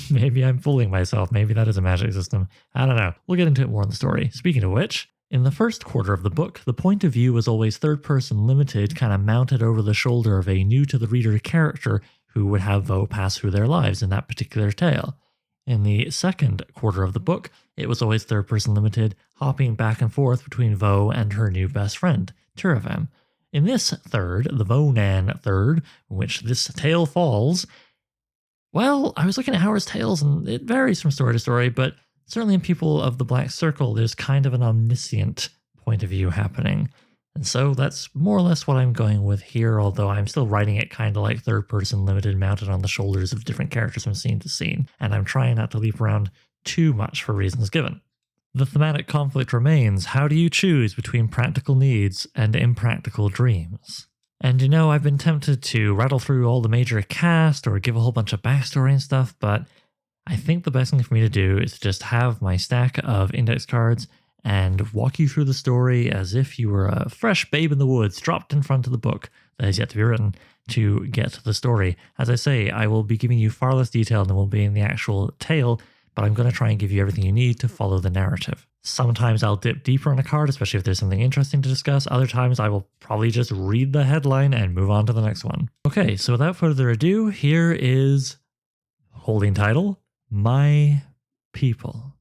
maybe I'm fooling myself. Maybe that is a magic system. I don't know. We'll get into it more in the story. Speaking of which, in the first quarter of the book, the point of view was always third person limited, kind of mounted over the shoulder of a new to the reader character who would have Vo pass through their lives in that particular tale. In the second quarter of the book, it was always third person limited, hopping back and forth between Vo and her new best friend, Tiravam. In this third, the Vonan third, in which this tale falls, well, I was looking at Howard's Tales, and it varies from story to story, but certainly in People of the Black Circle, there's kind of an omniscient point of view happening. And so that's more or less what I'm going with here, although I'm still writing it kind of like third person limited, mounted on the shoulders of different characters from scene to scene, and I'm trying not to leap around too much for reasons given. The thematic conflict remains, how do you choose between practical needs and impractical dreams? And you know, I've been tempted to rattle through all the major cast or give a whole bunch of backstory and stuff, but I think the best thing for me to do is just have my stack of index cards and walk you through the story as if you were a fresh babe in the woods dropped in front of the book that has yet to be written to get to the story. As I say, I will be giving you far less detail than will be in the actual tale, but I'm going to try and give you everything you need to follow the narrative. Sometimes I'll dip deeper on a card, especially if there's something interesting to discuss. Other times I will probably just read the headline and move on to the next one. Okay, so without further ado, here is holding title, My People,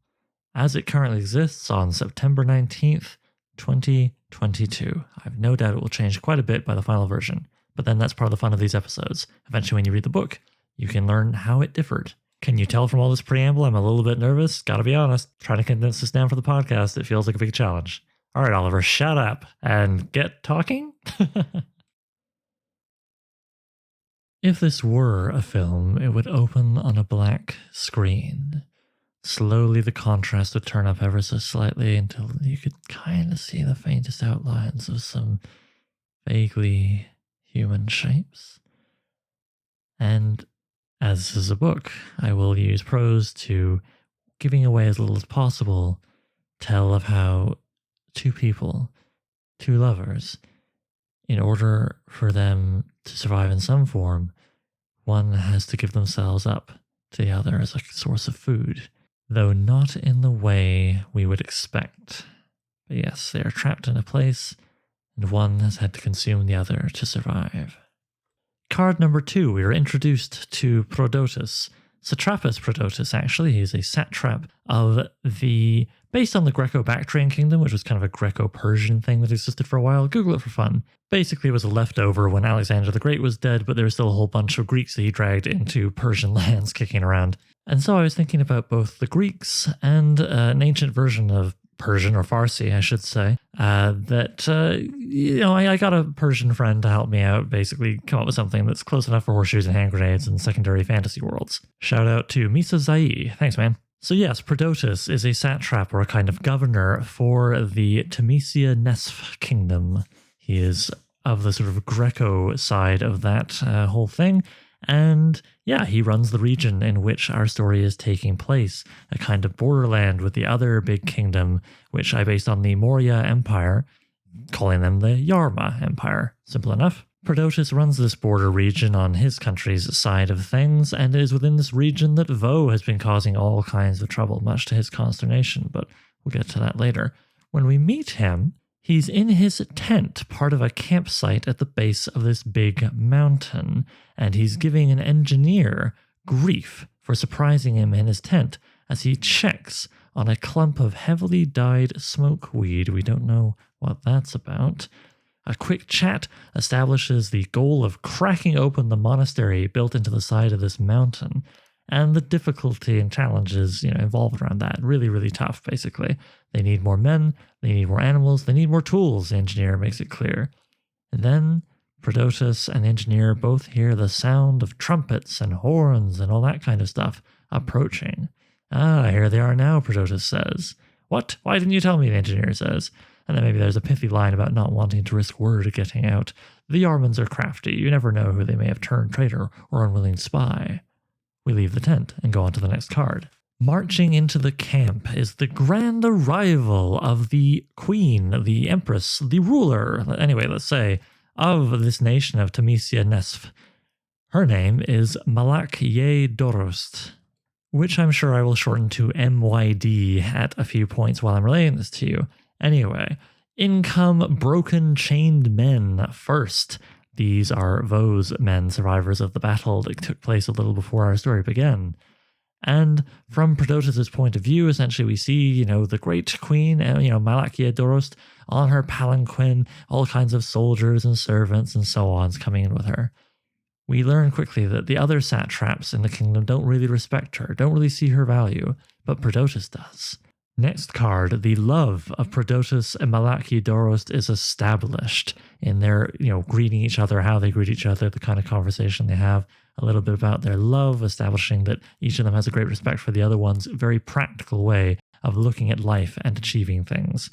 as it currently exists on September 19th, 2022. I have no doubt it will change quite a bit by the final version, but then that's part of the fun of these episodes. Eventually, when you read the book, you can learn how it differed. Can you tell from all this preamble I'm a little bit nervous? Gotta be honest, trying to condense this down for the podcast, it feels like a big challenge. All right, Oliver, shut up and get talking? If this were a film, it would open on a black screen. Slowly the contrast would turn up ever so slightly until you could kind of see the faintest outlines of some vaguely human shapes. And as this is a book, I will use prose to, giving away as little as possible, tell of how two people, two lovers, in order for them to survive in some form, one has to give themselves up to the other as a source of food, though not in the way we would expect. But yes, they are trapped in a place, and one has had to consume the other to survive. Card number 2, we are introduced to Prodotus. Satrapus Prodotus, actually. He's a satrap of the, based on the Greco-Bactrian kingdom, which was kind of a Greco-Persian thing that existed for a while. Google it for fun. Basically, it was a leftover when Alexander the Great was dead, but there was still a whole bunch of Greeks that he dragged into Persian lands kicking around. And so I was thinking about both the Greeks and an ancient version of Persian, or Farsi, I should say, I got a Persian friend to help me out, basically come up with something that's close enough for horseshoes and hand grenades and secondary fantasy worlds. Shout out to Misa Zai. Thanks, man. So yes, Prodotus is a satrap or a kind of governor for the Temisia Nesf kingdom. He is of the sort of Greco side of that whole thing. And yeah, he runs the region in which our story is taking place, a kind of borderland with the other big kingdom, which I based on the Maurya Empire, calling them the Yarma Empire. Simple enough. Prodotus runs this border region on his country's side of things, and it is within this region that Vo has been causing all kinds of trouble, much to his consternation, but we'll get to that later. When we meet him, he's in his tent, part of a campsite at the base of this big mountain, and he's giving an engineer grief for surprising him in his tent as he checks on a clump of heavily dyed smokeweed. We don't know what that's about. A quick chat establishes the goal of cracking open the monastery built into the side of this mountain, and the difficulty and challenges, involved around that. Really, really tough, basically. They need more men, they need more animals, they need more tools, the engineer makes it clear. And then Prodotus and the engineer both hear the sound of trumpets and horns and all that kind of stuff approaching. Ah, here they are now, Prodotus says. What? Why didn't you tell me, the engineer says. And then maybe there's a pithy line about not wanting to risk word getting out. The Yarmans are crafty. You never know who they may have turned traitor or unwilling spy. We leave the tent and go on to the next card. Marching into the camp is the grand arrival of the queen, the empress, the ruler, anyway, let's say, of this nation of Temesia Nesf. Her name is Malak-ye-Dorost, which I'm sure I will shorten to MYD at a few points while I'm relaying this to you. Anyway, in come broken chained men first. These are Vaux's men, survivors of the battle that took place a little before our story began. And from Prodotus's point of view, essentially we see, the great queen, Malak-ye-Dorost, on her palanquin, all kinds of soldiers and servants and so on coming in with her. We learn quickly that the other satraps in the kingdom don't really respect her, don't really see her value, but Prodotus does. Next card, the love of Prodotus and Malak-ye-Dorost is established in their, greeting each other, how they greet each other, the kind of conversation they have, a little bit about their love, establishing that each of them has a great respect for the other one's very practical way of looking at life and achieving things.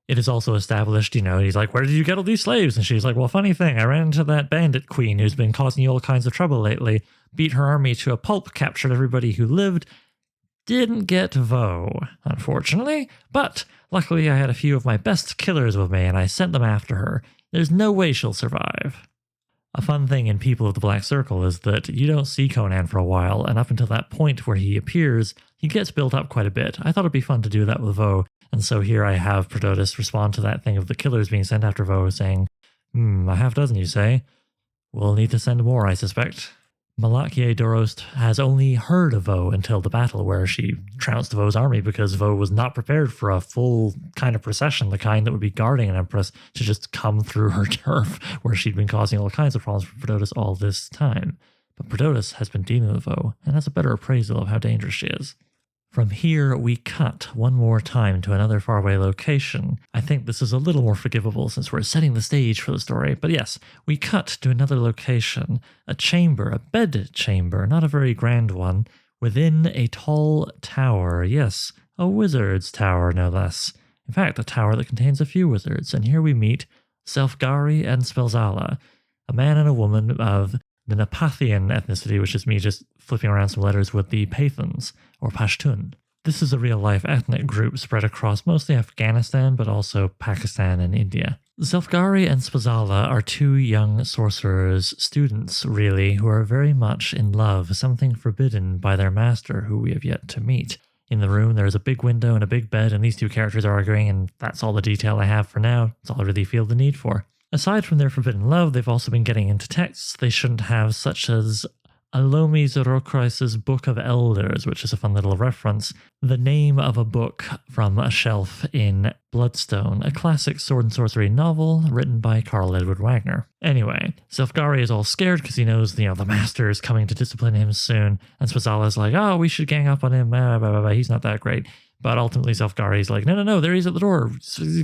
It is also established, he's like, where did you get all these slaves? And she's like, well, funny thing, I ran into that bandit queen who's been causing you all kinds of trouble lately, beat her army to a pulp, captured everybody who lived. Didn't get Vaux, unfortunately, but luckily I had a few of my best killers with me and I sent them after her. There's no way she'll survive. A fun thing in People of the Black Circle is that you don't see Conan for a while, and up until that point where he appears, he gets built up quite a bit. I thought it'd be fun to do that with Vaux, and so here I have Prodotus respond to that thing of the killers being sent after Vaux, saying, a half dozen, you say? We'll need to send more, I suspect. Malak-ye-Dorost has only heard of Vaux until the battle where she trounced Vaux's army because Vaux was not prepared for a full kind of procession, the kind that would be guarding an empress, to just come through her turf where she'd been causing all kinds of problems for Prodotus all this time. But Prodotus has been dealing with Vaux and has a better appraisal of how dangerous she is. From here, we cut one more time to another faraway location. I think this is a little more forgivable since we're setting the stage for the story, but yes, we cut to another location, a chamber, a bed chamber, not a very grand one, within a tall tower. Yes, a wizard's tower, no less. In fact, a tower that contains a few wizards, and here we meet Selfgari and Spelzala, a man and a woman of the Napathian ethnicity, which is me just flipping around some letters with the Pathans, or Pashtun. This is a real-life ethnic group spread across mostly Afghanistan, but also Pakistan and India. Zelfgari and Spazala are two young sorcerers, students really, who are very much in love, something forbidden by their master, who we have yet to meet. In the room, there is a big window and a big bed, and these two characters are arguing, and that's all the detail I have for now. It's all I really feel the need for. Aside from their forbidden love, they've also been getting into texts they shouldn't have, such as Alomi Zorokris's Book of Elders, which is a fun little reference, the name of a book from a shelf in Bloodstone, a classic sword and sorcery novel written by Carl Edward Wagner. Anyway, Zelfgari is all scared because he knows, the master is coming to discipline him soon, and Spazala is like, oh, we should gang up on him, he's not that great. But ultimately, Zelfgari is like, no, there he is at the door.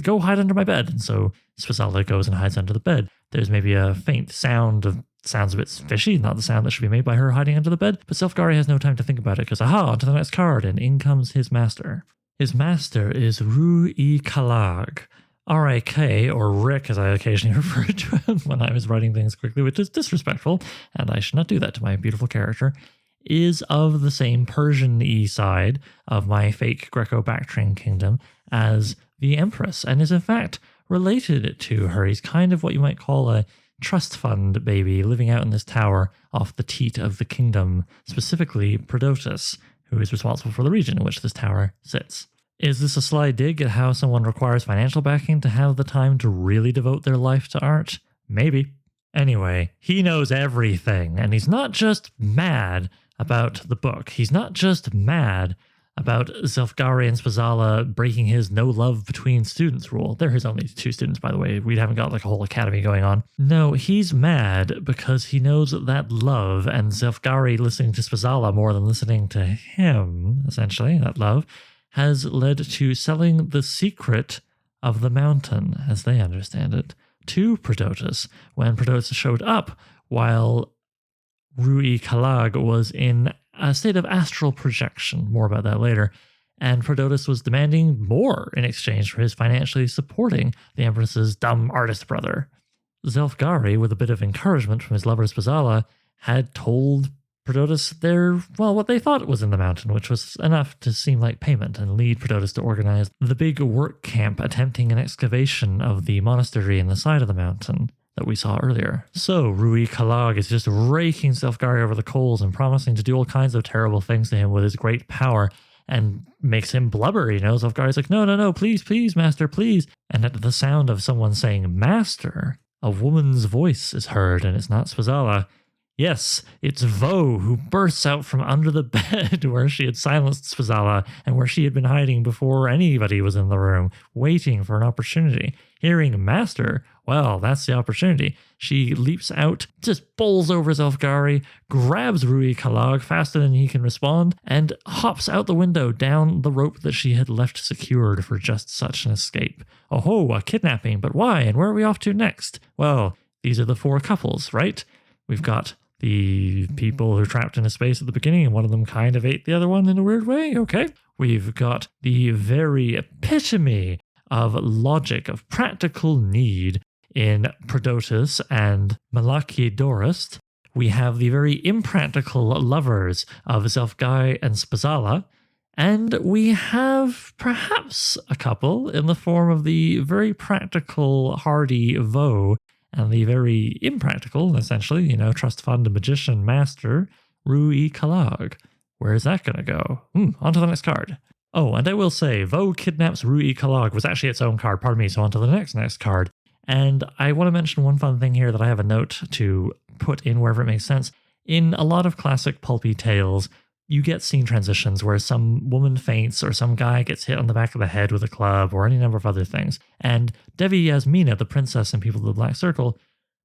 Go hide under my bed. And so Spazala goes and hides under the bed. There's maybe a faint sound of sounds a bit fishy, not the sound that should be made by her hiding under the bed. But Zelfgari has no time to think about it because, aha, onto the next card, and in comes his master. His master is Ru-i-Kalag, R-A-K, or Rick, as I occasionally referred to him when I was writing things quickly, which is disrespectful, and I should not do that to my beautiful character, is of the same Persian-y side of my fake Greco-Bactrian kingdom as the Empress, and is in fact related to her. He's kind of what you might call a trust fund baby living out in this tower off the teat of the kingdom, specifically Prodotus, who is responsible for the region in which this tower sits. Is this a sly dig at how someone requires financial backing to have the time to really devote their life to art? Maybe. Anyway, he knows everything, and he's not just mad about the book. He's not just mad about Zelfgari and Spazala breaking his no love between students rule. They're his only two students, by the way. We haven't got like a whole academy going on. No, he's mad because he knows that love and Zelfgari listening to Spazala more than listening to him, essentially, that love, has led to selling the secret of the mountain, as they understand it, to Prodotus when Prodotus showed up while Rui Kalag was in a state of astral projection. More about that later. And Prodotus was demanding more in exchange for his financially supporting the Empress's dumb artist brother. Zelfgari, with a bit of encouragement from his lover Spazala, had told Prodotus what they thought was in the mountain, which was enough to seem like payment and lead Prodotus to organize the big work camp attempting an excavation of the monastery in the side of the mountain that we saw earlier. So Rui Kalag is just raking Zelfgari over the coals and promising to do all kinds of terrible things to him with his great power and makes him blubber, Zelfgari's like, no, please, master, please. And at the sound of someone saying master, a woman's voice is heard, and it's not Spazala. Yes, it's Vo, who bursts out from under the bed where she had silenced Spazala and where she had been hiding before anybody was in the room, waiting for an opportunity. Hearing Master, well, that's the opportunity. She leaps out, just bowls over Zelfgari, grabs Rui Kalag faster than he can respond, and hops out the window down the rope that she had left secured for just such an escape. Oh, a kidnapping, but why, and where are we off to next? Well, these are the four couples, right? We've got the people who are trapped in a space at the beginning, and one of them kind of ate the other one in a weird way, okay? We've got the very epitome of logic, of practical need in Prodotus and Malachiodorus. We have the very impractical lovers of Zelfgai and Spazala, and we have perhaps a couple in the form of the very practical, hardy Vo and the very impractical, essentially, trust fund magician master, Rui Kalag. Where is that going to go? On to the next card. Oh, and I will say, Vo kidnaps Rui Kalag was actually its own card, pardon me, so on to the next card. And I want to mention one fun thing here that I have a note to put in wherever it makes sense. In a lot of classic pulpy tales, you get scene transitions where some woman faints or some guy gets hit on the back of the head with a club or any number of other things. And Devi Yasmina, the princess in People of the Black Circle,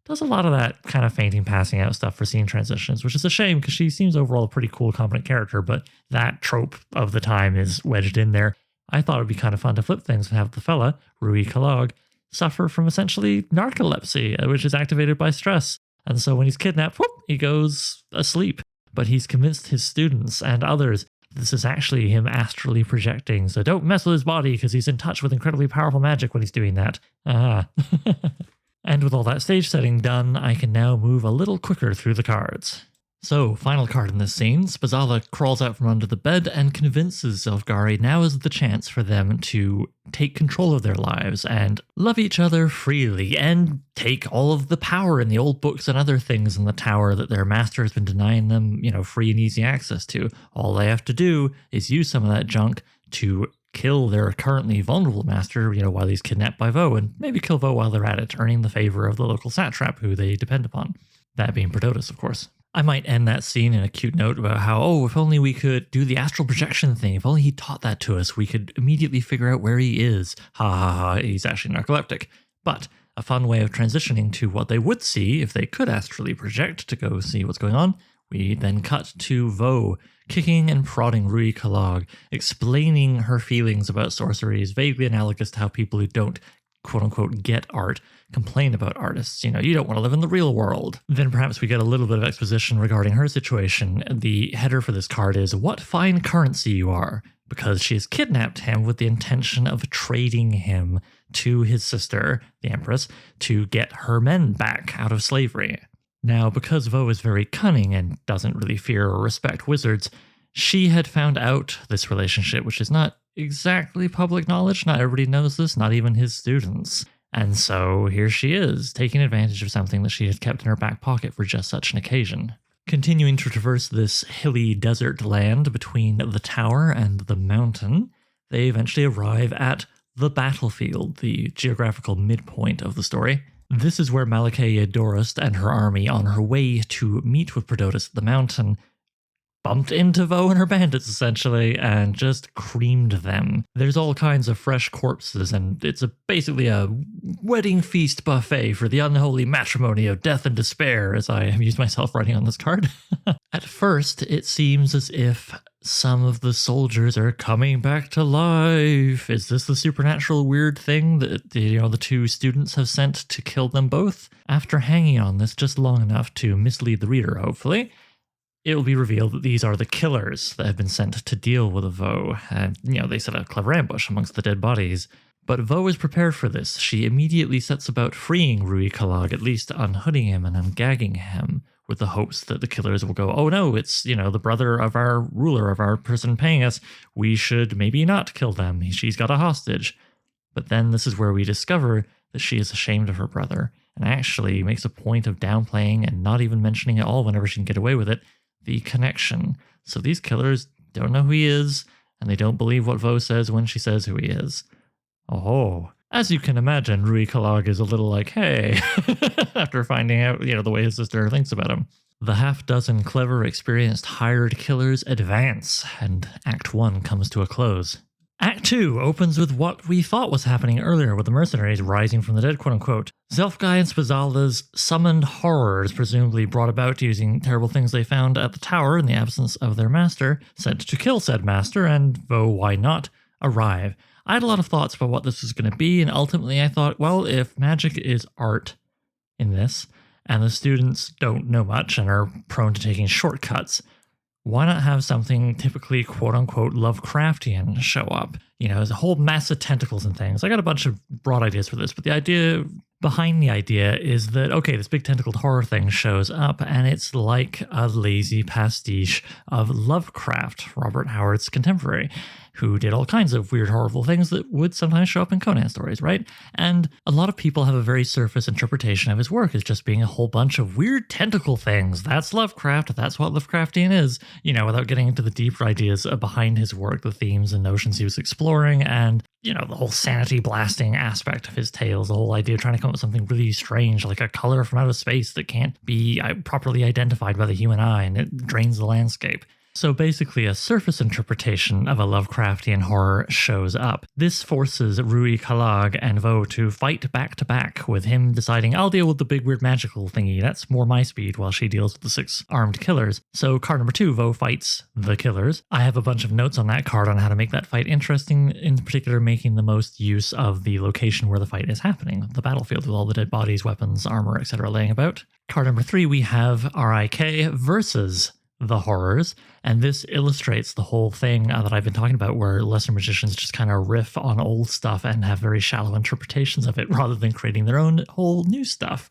does a lot of that kind of fainting, passing out stuff for scene transitions, which is a shame because she seems overall a pretty cool, competent character, but that trope of the time is wedged in there. I thought it would be kind of fun to flip things and have the fella, Rui Kalag, suffer from essentially narcolepsy, which is activated by stress. And so when he's kidnapped, whoop, he goes asleep. But he's convinced his students and others this is actually him astrally projecting, so don't mess with his body because he's in touch with incredibly powerful magic when he's doing that. And with all that stage setting done, I can now move a little quicker through the cards. So, final card in this scene, Spazala crawls out from under the bed and convinces Zelfgari now is the chance for them to take control of their lives and love each other freely and take all of the power in the old books and other things in the tower that their master has been denying them, free and easy access to. All they have to do is use some of that junk to kill their currently vulnerable master, while he's kidnapped by Vo, and maybe kill Vo while they're at it, earning the favor of the local satrap who they depend upon. That being Prodotus, of course. I might end that scene in a cute note about how, if only we could do the astral projection thing, if only he taught that to us, we could immediately figure out where he is. Ha ha ha, he's actually narcoleptic. But a fun way of transitioning to what they would see if they could astrally project to go see what's going on, we then cut to Vo, kicking and prodding Rui Kalag, explaining her feelings about sorcery is vaguely analogous to how people who don't quote-unquote get art complain about artists. You don't want to live in the real world. Then perhaps we get a little bit of exposition regarding her situation. The header for this card is, what fine currency you are, because she has kidnapped him with the intention of trading him to his sister, the Empress, to get her men back out of slavery. Now, because Vo is very cunning and doesn't really fear or respect wizards, she had found out this relationship, which is not exactly public knowledge. Not everybody knows this, not even his students. And so here she is, taking advantage of something that she had kept in her back pocket for just such an occasion. Continuing to traverse this hilly desert land between the tower and the mountain, they eventually arrive at the battlefield, the geographical midpoint of the story. This is where Malachiodorus and her army, on her way to meet with Prodotus at the mountain, bumped into Vo and her bandits, essentially, and just creamed them. There's all kinds of fresh corpses, and it's basically a wedding feast buffet for the unholy matrimony of death and despair, as I amuse myself writing on this card. At first, it seems as if some of the soldiers are coming back to life. Is this the supernatural weird thing that the two students have sent to kill them both? After hanging on this just long enough to mislead the reader, hopefully, it will be revealed that these are the killers that have been sent to deal with Vo. And, they set a clever ambush amongst the dead bodies. But Vo is prepared for this. She immediately sets about freeing Rui Kalag, at least unhooding him and ungagging him, with the hopes that the killers will go, oh no, it's, the brother of our ruler, of our person paying us. We should maybe not kill them. She's got a hostage. But then this is where we discover that she is ashamed of her brother and actually makes a point of downplaying and not even mentioning at all whenever she can get away with it, the connection. So these killers don't know who he is, and they don't believe what Vo says when she says who he is. Oh, as you can imagine, Rui Kalag is a little like, hey, after finding out, the way his sister thinks about him. The half-dozen clever, experienced, hired killers advance, and Act 1 comes to a close. Act 2 opens with what we thought was happening earlier with the mercenaries rising from the dead, quote-unquote. Zelfgai and Spazala's summoned horrors, presumably brought about using terrible things they found at the tower in the absence of their master, sent to kill said master, and Vo, why not, arrive. I had a lot of thoughts about what this was going to be, and ultimately I thought, well, if magic is art in this, and the students don't know much and are prone to taking shortcuts, why not have something typically quote-unquote Lovecraftian show up? There's a whole mass of tentacles and things. I got a bunch of broad ideas for this, but the idea behind the idea is that, okay, this big tentacled horror thing shows up, and it's like a lazy pastiche of Lovecraft, Robert Howard's contemporary, who did all kinds of weird, horrible things that would sometimes show up in Conan stories, right? And a lot of people have a very surface interpretation of his work as just being a whole bunch of weird tentacle things. That's Lovecraft. That's what Lovecraftian is, without getting into the deeper ideas behind his work, the themes and notions he was exploring, and, the whole sanity blasting aspect of his tales, the whole idea of trying to come up with something really strange, like a color from outer space that can't be properly identified by the human eye, and it drains the landscape. So basically a surface interpretation of a Lovecraftian horror shows up. This forces Rui Kalag and Vo to fight back to back, with him deciding, I'll deal with the big weird magical thingy, that's more my speed, while she deals with the 6 armed killers. So card number 2, Vo fights the killers. I have a bunch of notes on that card on how to make that fight interesting, in particular making the most use of the location where the fight is happening, the battlefield with all the dead bodies, weapons, armor, etc. laying about. Card number 3, we have RIK versus the horrors, and this illustrates the whole thing that I've been talking about, where lesser magicians just kind of riff on old stuff and have very shallow interpretations of it rather than creating their own whole new stuff.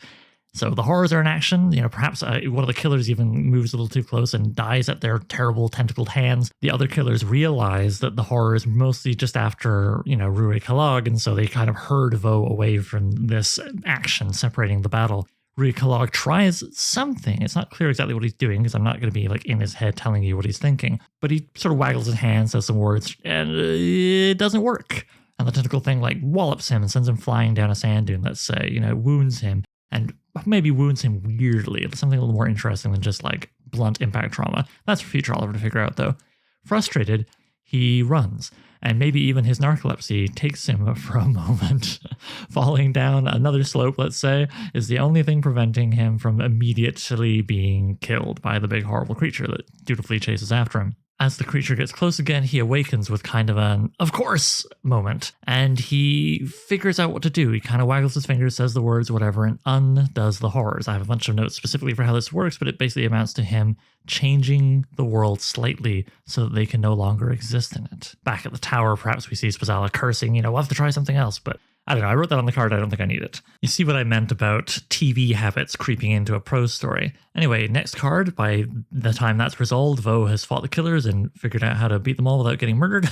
So the horrors are in action. Perhaps one of the killers even moves a little too close and dies at their terrible tentacled hands. The other killers realize that the horror is mostly just after, Rui Kalag, and so they kind of herd Vo away from this action, separating the battle. Rui Kalag tries something. It's not clear exactly what he's doing, because I'm not going to be in his head telling you what he's thinking. But he sort of waggles his hand, says some words, and it doesn't work. And the tentacle thing wallops him and sends him flying down a sand dune, let's say, wounds him. And maybe wounds him weirdly. It's something a little more interesting than just blunt impact trauma. That's for future Oliver to figure out, though. Frustrated, he runs. And maybe even his narcolepsy takes him for a moment. Falling down another slope, let's say, is the only thing preventing him from immediately being killed by the big horrible creature that dutifully chases after him. As the creature gets close again, he awakens with kind of an of course moment, and he figures out what to do. He kind of waggles his fingers, says the words, whatever, and undoes the horrors. I have a bunch of notes specifically for how this works, but it basically amounts to him changing the world slightly so that they can no longer exist in it. Back at the tower, perhaps we see Spazala cursing, we'll have to try something else, but I don't know, I wrote that on the card, I don't think I need it. You see what I meant about TV habits creeping into a prose story. Anyway, next card, by the time that's resolved, Vo has fought the killers and figured out how to beat them all without getting murdered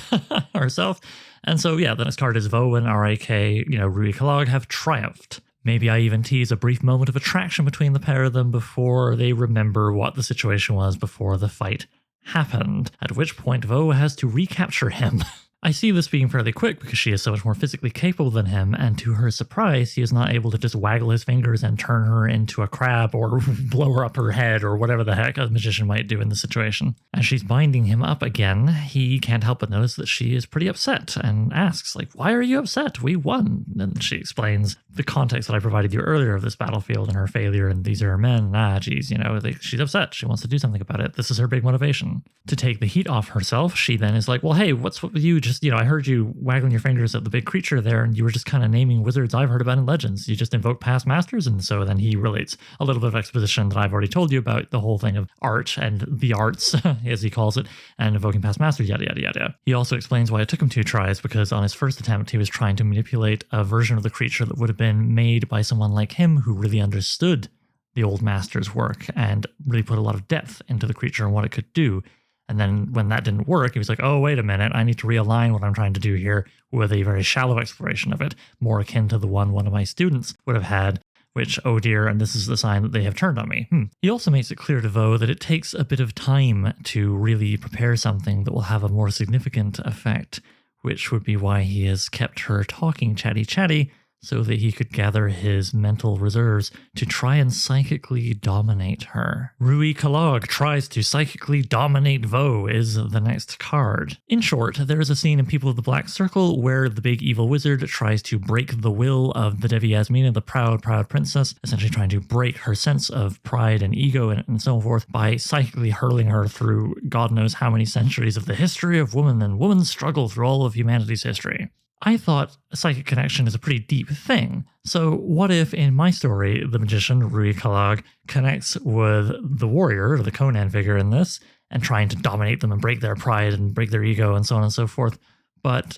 herself. And so yeah, the next card is Vo and RIK, Rui Kalag have triumphed. Maybe I even tease a brief moment of attraction between the pair of them before they remember what the situation was before the fight happened, at which point Vo has to recapture him. I see this being fairly quick because she is so much more physically capable than him, and to her surprise, he is not able to just waggle his fingers and turn her into a crab or blow her up her head or whatever the heck a magician might do in the situation. As she's binding him up again, he can't help but notice that she is pretty upset and asks, like, why are you upset? We won. And she explains the context that I provided you earlier of this battlefield and her failure, and these are her men. Geez, she's upset. She wants to do something about it. This is her big motivation. To take the heat off herself, she then is like, well, hey, what's with you? I heard you waggling your fingers at the big creature there, and you were just kind of naming wizards I've heard about in legends. You just invoke past masters. And so then he relates a little bit of exposition that I've already told you about the whole thing of art and the arts, as he calls it, and invoking past masters, yada, yada, yada. He also explains why it took him 2 tries, because on his first attempt, he was trying to manipulate a version of the creature that would have been made by someone like him who really understood the old master's work and really put a lot of depth into the creature and what it could do. And then when that didn't work, he was like, oh, wait a minute, I need to realign what I'm trying to do here with a very shallow exploration of it, more akin to the one of my students would have had, which, oh dear, and this is the sign that they have turned on me. He also makes it clear to Vo that it takes a bit of time to really prepare something that will have a more significant effect, which would be why he has kept her talking chatty, so that he could gather his mental reserves to try and psychically dominate her. Rui Kalog tries to psychically dominate Vo is the next card. In short, there is a scene in People of the Black Circle where the big evil wizard tries to break the will of the Devi Yasmina, the proud princess, essentially trying to break her sense of pride and ego and so forth by psychically hurling her through God knows how many centuries of the history of woman and woman's struggle through all of humanity's history. I thought a psychic connection is a pretty deep thing. So what if in my story, the magician, Rui Kalog, connects with the warrior, or the Conan figure in this, and trying to dominate them and break their pride and break their ego and so on and so forth, but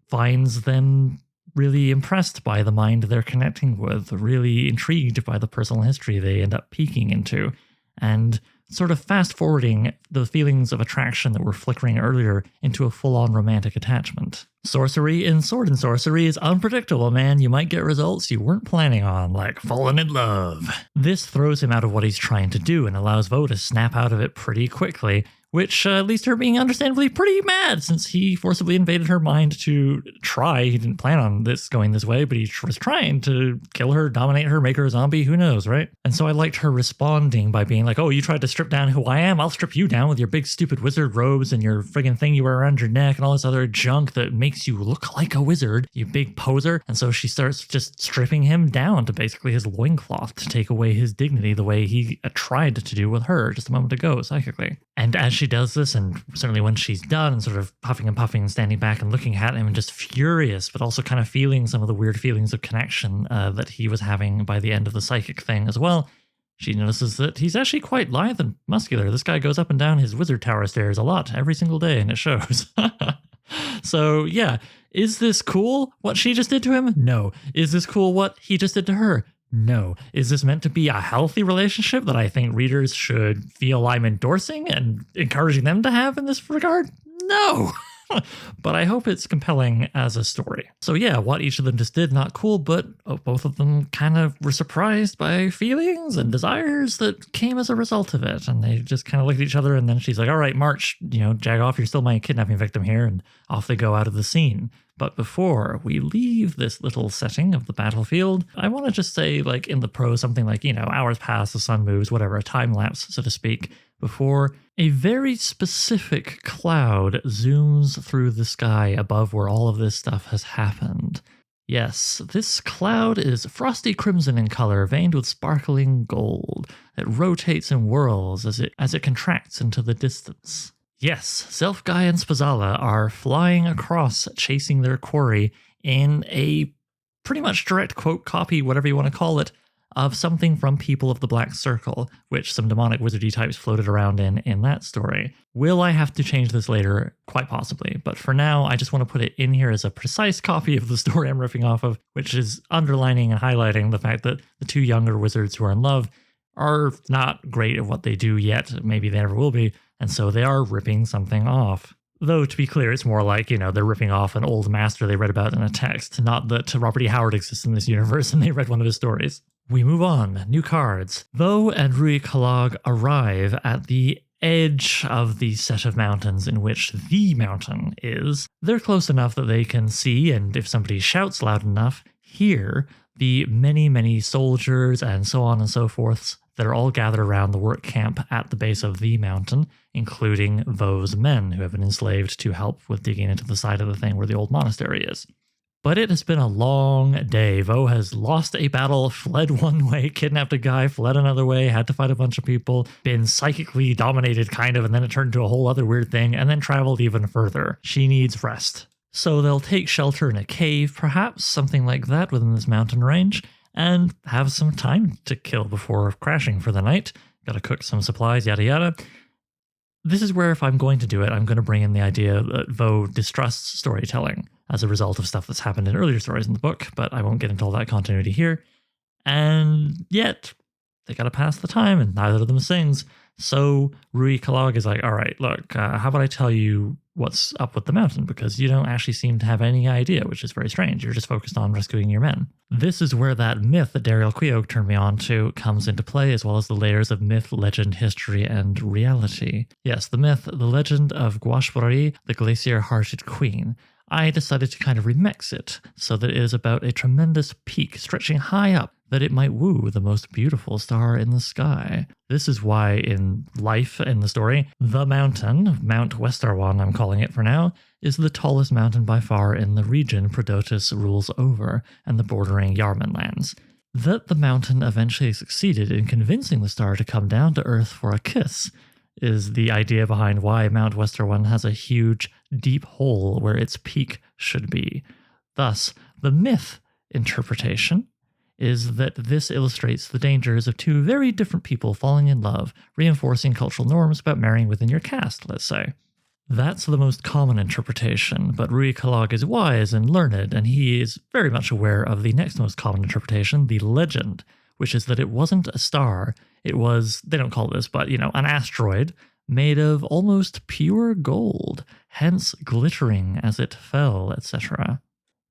finds them really impressed by the mind they're connecting with, really intrigued by the personal history they end up peeking into, and sort of fast-forwarding the feelings of attraction that were flickering earlier into a full-on romantic attachment. Sorcery in Sword and Sorcery is unpredictable, man. You might get results you weren't planning on, like falling in love. This throws him out of what he's trying to do and allows Vo to snap out of it pretty quickly, which leads to her being understandably pretty mad since he forcibly invaded her mind to try. He didn't plan on this going this way, but he was trying to kill her, dominate her, make her a zombie, who knows, right? And so I liked her responding by being like, oh, you tried to strip down who I am? I'll strip you down with your big stupid wizard robes and your friggin' thing you wear around your neck and all this other junk that makes you look like a wizard, you big poser. And so she starts just stripping him down to basically his loincloth to take away his dignity the way he tried to do with her just a moment ago, psychically. And as she does this, and certainly when she's done and sort of puffing and puffing and standing back and looking at him and just furious, but also kind of feeling some of the weird feelings of connection that he was having by the end of the psychic thing as well, she notices that he's actually quite lithe and muscular. This guy goes up and down his wizard tower stairs a lot every single day, and it shows. So yeah, is this cool what she just did to him? No. Is this cool what he just did to her? No. Is this meant to be a healthy relationship that I think readers should feel I'm endorsing and encouraging them to have in this regard? No. But I hope it's compelling as a story. So yeah, what each of them just did, not cool, but both of them kind of were surprised by feelings and desires that came as a result of it. And they just kind of looked at each other, and then she's like, all right, March, jag off, you're still my kidnapping victim here, and off they go out of the scene. But before we leave this little setting of the battlefield, I want to just say, like in the prose, something like, hours pass, the sun moves, whatever, a time lapse, so to speak, before a very specific cloud zooms through the sky above where all of this stuff has happened. Yes, this cloud is frosty crimson in color, veined with sparkling gold. It rotates and whirls as it contracts into the distance. Yes, Zelfgai and Spazala are flying across, chasing their quarry in a pretty much direct quote copy, whatever you want to call it, of something from People of the Black Circle, which some demonic wizardy types floated around in that story. Will I have to change this later? Quite possibly, but for now, I just want to put it in here as a precise copy of the story I'm riffing off of, which is underlining and highlighting the fact that the two younger wizards who are in love are not great at what they do yet, maybe they never will be, and so they are ripping something off. Though, to be clear, it's more like, they're ripping off an old master they read about in a text, not that Robert E. Howard exists in this universe and they read one of his stories. We move on. New cards. Vo and Rui Kalog arrive at the edge of the set of mountains in which the mountain is. They're close enough that they can see, and if somebody shouts loud enough, hear the many, many soldiers and so on and so forth that are all gathered around the work camp at the base of the mountain, including Vo's men who have been enslaved to help with digging into the side of the thing where the old monastery is. But it has been a long day. Vo has lost a battle, fled one way, kidnapped a guy, fled another way, had to fight a bunch of people, been psychically dominated kind of, and then it turned into a whole other weird thing, and then traveled even further. She needs rest. So they'll take shelter in a cave, perhaps, something like that within this mountain range, and have some time to kill before crashing for the night. Gotta cook some supplies, yada yada. This is where, if I'm going to do it, I'm going to bring in the idea that Vo distrusts storytelling as a result of stuff that's happened in earlier stories in the book, but I won't get into all that continuity here. And yet, they gotta pass the time, and neither of them sings. So Rui Kalag is like, all right, look, how about I tell you what's up with the mountain, because you don't actually seem to have any idea, which is very strange. You're just focused on rescuing your men. This is where that myth that Dariel Queog turned me on to comes into play, as well as the layers of myth, legend, history, and reality. Yes, the myth, the legend of Guashbari, the glacier-hearted queen. I decided to kind of remix it so that it is about a tremendous peak stretching high up that it might woo the most beautiful star in the sky. This is why in life, in the story, the mountain, Mount Westerwan I'm calling it for now, is the tallest mountain by far in the region Prodotus rules over and the bordering Yarman lands. That the mountain eventually succeeded in convincing the star to come down to Earth for a kiss is the idea behind why Mount Westerwan has a huge, deep hole where its peak should be. Thus, the myth interpretation is that this illustrates the dangers of two very different people falling in love, reinforcing cultural norms about marrying within your caste, let's say. That's the most common interpretation, but Rui Kalag is wise and learned, and he is very much aware of the next most common interpretation, the legend, which is that it wasn't a star, it was, they don't call it this, but, an asteroid made of almost pure gold, hence glittering as it fell, etc.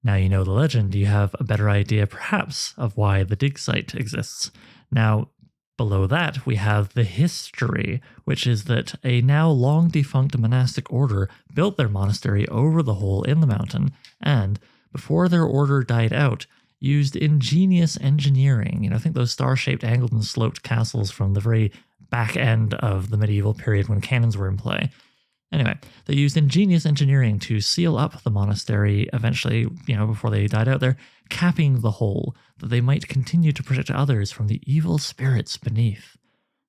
Now you know the legend, you have a better idea perhaps of why the dig site exists. Now, below that, we have the history, which is that a now long defunct monastic order built their monastery over the hole in the mountain, and before their order died out, used ingenious engineering. Think those star-shaped angled and sloped castles from the very back end of the medieval period when cannons were in play. Anyway, they used ingenious engineering to seal up the monastery eventually, before they died out there, capping the hole that they might continue to protect others from the evil spirits beneath.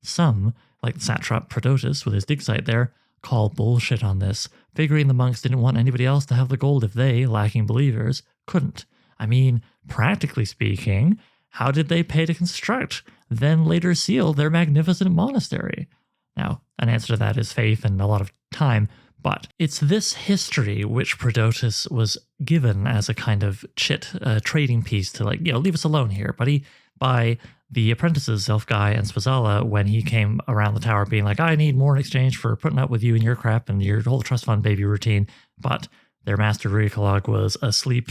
Some, like the satrap Prodotus with his dig site there, call bullshit on this, figuring the monks didn't want anybody else to have the gold if they, lacking believers, couldn't. I mean, practically speaking, how did they pay to construct, then later seal their magnificent monastery? Now, an answer to that is faith and a lot of time, but it's this history which Prodotus was given as a kind of trading piece to leave us alone here, buddy, by the apprentices, Zelfgai and Spazala, when he came around the tower being like, I need more in exchange for putting up with you and your crap and your whole trust fund baby routine, but their master Rui Kalag was asleep,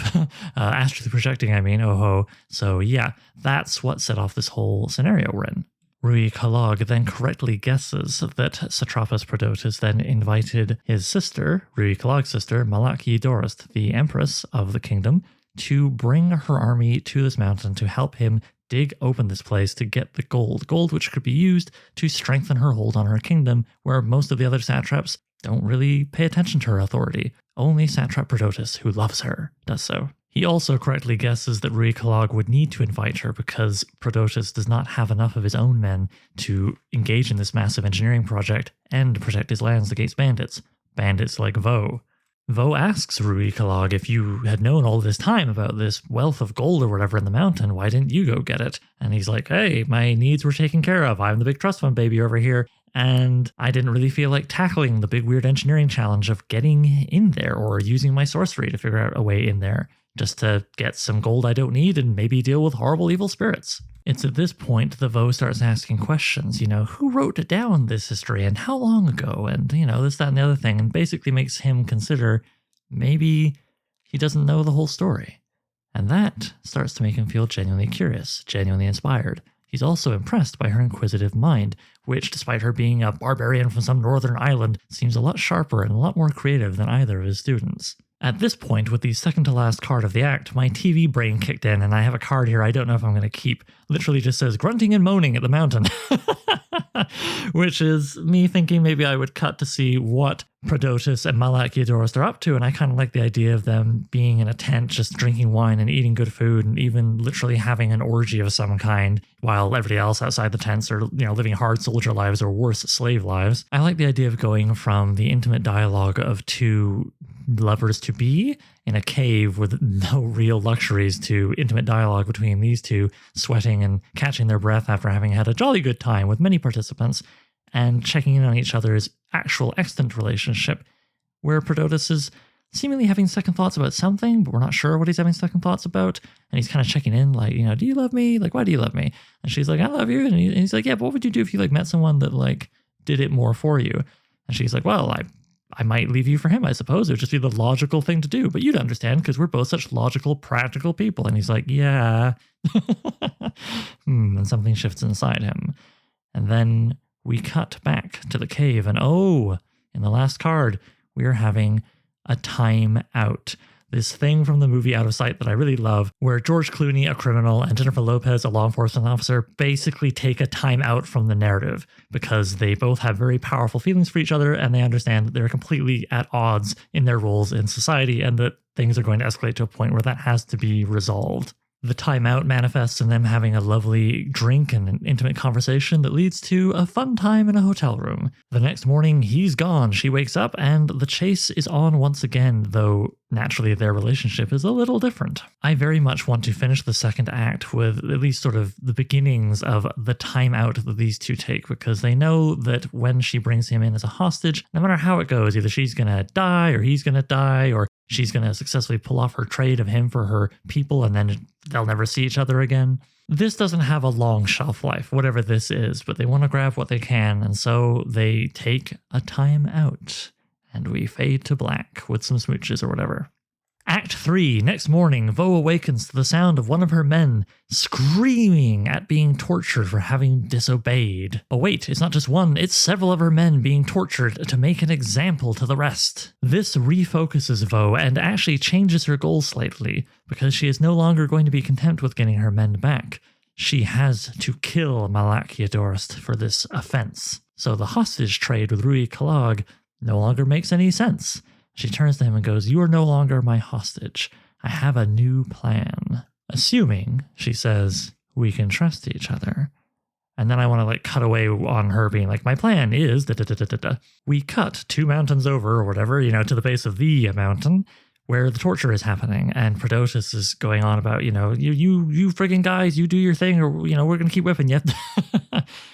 astrally projecting, oh ho. So yeah, that's what set off this whole scenario we're in. Rui Kalag then correctly guesses that Satrapas Prodotus then invited his sister, Rui Kalag's sister, Malaki Dorist, the empress of the kingdom, to bring her army to this mountain to help him dig open this place to get the gold which could be used to strengthen her hold on her kingdom, where most of the other satraps don't really pay attention to her authority. Only Satrap Prodotus, who loves her, does so. He also correctly guesses that Rui Kalag would need to invite her because Prodotus does not have enough of his own men to engage in this massive engineering project and protect his lands against bandits. Bandits like Vo. Vo asks Rui Kalag, if you had known all this time about this wealth of gold or whatever in the mountain, why didn't you go get it? And he's like, hey, my needs were taken care of. I'm the big trust fund baby over here. And I didn't really feel like tackling the big weird engineering challenge of getting in there or using my sorcery to figure out a way in there just to get some gold I don't need and maybe deal with horrible evil spirits. It's at this point that Vo starts asking questions, who wrote down this history and how long ago and, this, that, and the other thing, and basically makes him consider maybe he doesn't know the whole story. And that starts to make him feel genuinely curious, genuinely inspired. he's also impressed by her inquisitive mind, which, despite her being a barbarian from some northern island, seems a lot sharper and a lot more creative than either of his students. At this point, with the second to last card of the act, my TV brain kicked in, and I have a card here I don't know if I'm going to keep. Literally just says, grunting and moaning at the mountain. Which is me thinking maybe I would cut to see what Prodotus and Malachiodorus are up to, and I kind of like the idea of them being in a tent just drinking wine and eating good food and even literally having an orgy of some kind while everybody else outside the tents are, living hard soldier lives or worse, slave lives. I like the idea of going from the intimate dialogue of two lovers to be in a cave with no real luxuries to intimate dialogue between these two, sweating and catching their breath after having had a jolly good time with many participants, and checking in on each other's actual extant relationship, where Prodotus is seemingly having second thoughts about something, but we're not sure what he's having second thoughts about, and he's kind of checking in, like, do you love me? Like, why do you love me? And she's like, I love you. And he's like, yeah, but what would you do if you, met someone that, did it more for you? And she's like, well, I might leave you for him, I suppose. It would just be the logical thing to do. But you'd understand because we're both such logical, practical people. And he's like, yeah. And something shifts inside him. And then we cut back to the cave. And in the last card, we are having a time out. This thing from the movie Out of Sight that I really love, where George Clooney, a criminal, and Jennifer Lopez, a law enforcement officer, basically take a time out from the narrative because they both have very powerful feelings for each other and they understand that they're completely at odds in their roles in society and that things are going to escalate to a point where that has to be resolved. The timeout manifests in them having a lovely drink and an intimate conversation that leads to a fun time in a hotel room. The next morning, he's gone. She wakes up and the chase is on once again, though naturally their relationship is a little different. I very much want to finish the second act with at least sort of the beginnings of the timeout that these two take, because they know that when she brings him in as a hostage, no matter how it goes, either she's going to die or he's going to die, or she's going to successfully pull off her trade of him for her people, and then they'll never see each other again. This doesn't have a long shelf life, whatever this is, but they want to grab what they can, and so they take a time out, and we fade to black with some smooches or whatever. Act 3. Next morning, Vo awakens to the sound of one of her men screaming at being tortured for having disobeyed. Oh wait, it's not just one, it's several of her men being tortured to make an example to the rest. This refocuses Vo and actually changes her goals slightly, because she is no longer going to be content with getting her men back. She has to kill Malachiodorus for this offense. So the hostage trade with Rui Kalag no longer makes any sense. She turns to him and goes, "You are no longer my hostage. I have a new plan." Assuming, she says, we can trust each other. And then I want to cut away on her being like, my plan is da-da-da-da-da. We cut 2 mountains over or whatever, to the base of the mountain where the torture is happening. And Prodotus is going on about, you friggin' guys, you do your thing or, we're going to keep whipping you.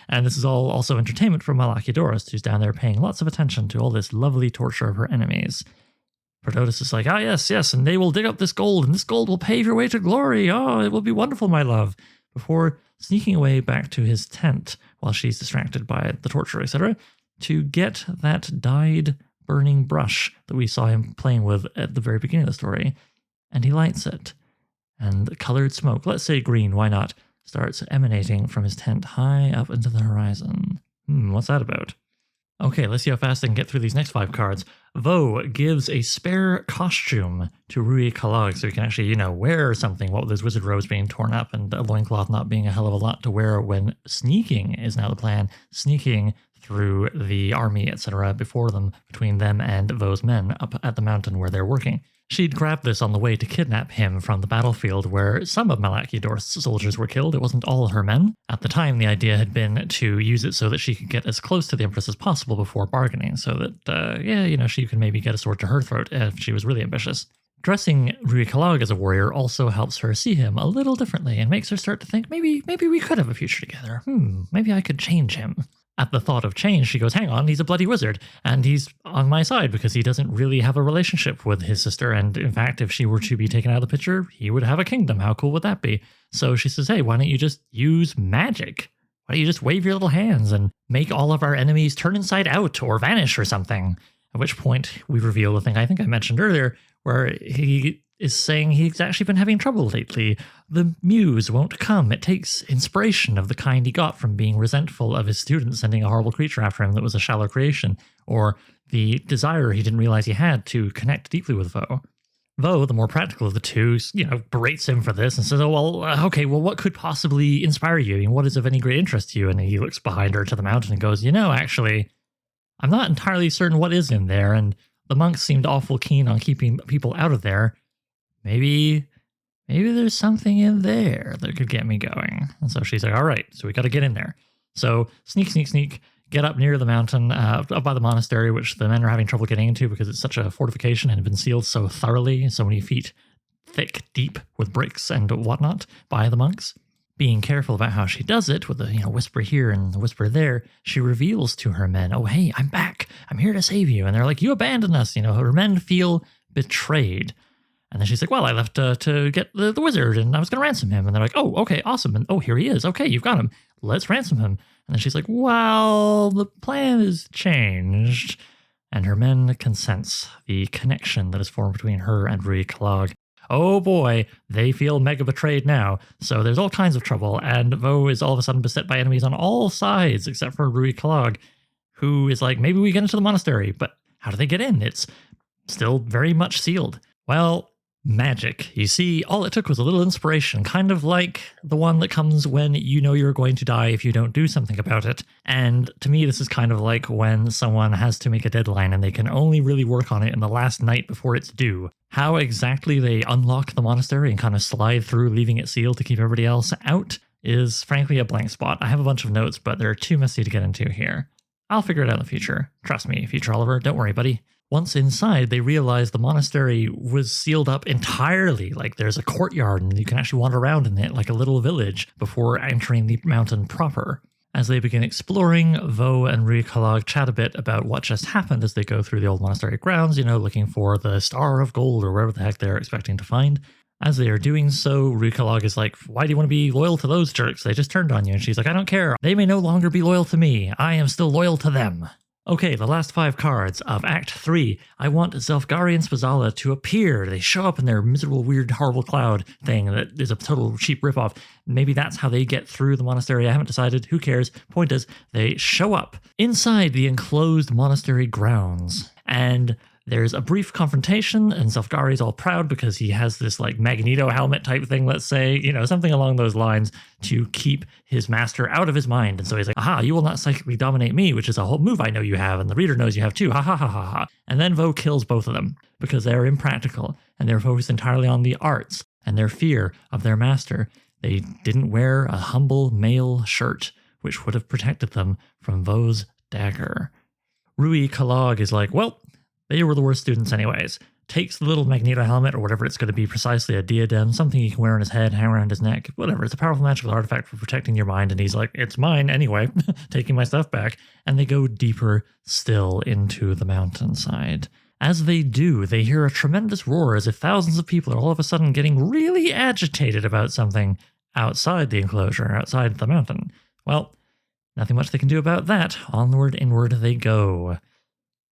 And this is all also entertainment for Malachiodorus, who's down there paying lots of attention to all this lovely torture of her enemies. Prodotus is like, yes, and they will dig up this gold, and this gold will pave your way to glory. Oh, it will be wonderful, my love. Before sneaking away back to his tent while she's distracted by the torture, etc., to get that dyed burning brush that we saw him playing with at the very beginning of the story. And he lights it. And colored smoke, let's say green, why not, starts emanating from his tent high up into the horizon. What's that about? Okay, let's see how fast I can get through these next 5 cards. Vo gives a spare costume to Rui Kalag so he can actually, wear something, what with his wizard robes being torn up and a loincloth not being a hell of a lot to wear when sneaking is now the plan. Sneaking through the army, etc., before them, between them and Vo's men up at the mountain where they're working. She'd grabbed this on the way to kidnap him from the battlefield where some of Malachiodorus' soldiers were killed. It wasn't all her men. At the time, the idea had been to use it so that she could get as close to the Empress as possible before bargaining, so that, she could maybe get a sword to her throat if she was really ambitious. Dressing Rui Kalag as a warrior also helps her see him a little differently and makes her start to think, maybe we could have a future together. Maybe I could change him. At the thought of change, she goes, hang on, he's a bloody wizard, and he's on my side because he doesn't really have a relationship with his sister, and in fact, if she were to be taken out of the picture, he would have a kingdom. How cool would that be? So she says, hey, why don't you just use magic? Why don't you just wave your little hands and make all of our enemies turn inside out or vanish or something? At which point, we reveal the thing I think I mentioned earlier, where he is saying he's actually been having trouble lately. The muse won't come. It takes inspiration of the kind he got from being resentful of his students sending a horrible creature after him that was a shallow creation, or the desire he didn't realize he had to connect deeply with Vo. Vo, the more practical of the two, berates him for this and says, okay, what could possibly inspire you? I mean, what is of any great interest to you? And he looks behind her to the mountain and goes, actually, I'm not entirely certain what is in there, and the monks seemed awful keen on keeping people out of there. Maybe there's something in there that could get me going. And so she's like, all right, so we got to get in there. So sneak, get up near the mountain, up by the monastery, which the men are having trouble getting into because it's such a fortification and had been sealed so thoroughly, so many feet thick, deep with bricks and whatnot by the monks. Being careful about how she does it with a whisper here and a whisper there, she reveals to her men, oh, hey, I'm back. I'm here to save you. And they're like, you abandoned us. Her men feel betrayed. And then she's like, well, I left to get the wizard and I was going to ransom him. And they're like, oh, okay, awesome. And oh, here he is. Okay, you've got him. Let's ransom him. And then she's like, well, the plan has changed. And her men can sense the connection that is formed between her and Rui Kalog. Oh boy, they feel mega betrayed now. So there's all kinds of trouble. And Vo is all of a sudden beset by enemies on all sides except for Rui Kalog, who is like, maybe we get into the monastery. But how do they get in? It's still very much sealed. Well, magic. You see, all it took was a little inspiration, kind of like the one that comes when you know you're going to die if you don't do something about it. And to me, this is kind of like when someone has to make a deadline and they can only really work on it in the last night before it's due. How exactly they unlock the monastery and kind of slide through, leaving it sealed to keep everybody else out, is frankly a blank spot. I have a bunch of notes, but they're too messy to get into here. I'll figure it out in the future. Trust me, future Oliver, don't worry, buddy. Once inside, they realize the monastery was sealed up entirely. Like there's a courtyard and you can actually wander around in it like a little village before entering the mountain proper. As they begin exploring, Vo and Rui Kalog chat a bit about what just happened as they go through the old monastery grounds, looking for the Star of Gold or wherever the heck they're expecting to find. As they are doing so, Rui Kalog is like, why do you want to be loyal to those jerks? They just turned on you. And she's like, I don't care. They may no longer be loyal to me. I am still loyal to them. Okay, the last 5 cards of Act 3. I want Zelfgari and Spazala to appear. They show up in their miserable, weird, horrible cloud thing that is a total cheap ripoff. Maybe that's how they get through the monastery. I haven't decided. Who cares? Point is, they show up inside the enclosed monastery grounds. And there's a brief confrontation, and Zelfgari's all proud because he has this like Magneto helmet type thing, let's say, something along those lines to keep his master out of his mind. And so he's like, aha, you will not psychically dominate me, which is a whole move I know you have, and the reader knows you have too. Ha ha ha ha ha. And then Vo kills both of them because they're impractical and they're focused entirely on the arts and their fear of their master. They didn't wear a humble male shirt, which would have protected them from Vo's dagger. Rui Kalog is like, well, they were the worst students anyways. Takes the little Magneto helmet or whatever it's going to be, precisely a diadem, something he can wear on his head, hang around his neck, whatever. It's a powerful magical artifact for protecting your mind. And he's like, it's mine anyway, taking my stuff back. And they go deeper still into the mountainside. As they do, they hear a tremendous roar as if thousands of people are all of a sudden getting really agitated about something outside the enclosure, outside the mountain. Well, nothing much they can do about that. Onward, inward they go.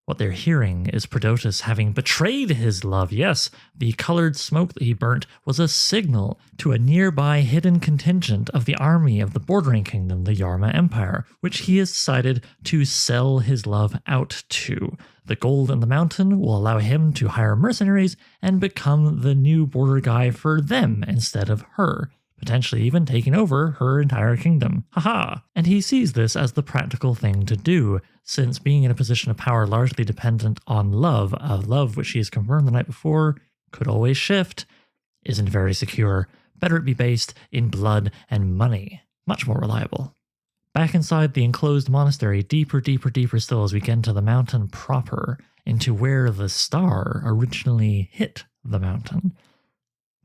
What they're hearing is Prodotus having betrayed his love. Yes, the colored smoke that he burnt was a signal to a nearby hidden contingent of the army of the bordering kingdom, the Yarma Empire, which he has decided to sell his love out to. The gold in the mountain will allow him to hire mercenaries and become the new border guy for them instead of her, potentially even taking over her entire kingdom. Haha! And he sees this as the practical thing to do, since being in a position of power largely dependent on love, a love which he has confirmed the night before could always shift, isn't very secure. Better it be based in blood and money. Much more reliable. Back inside the enclosed monastery, deeper still as we get into the mountain proper, into where the star originally hit the mountain.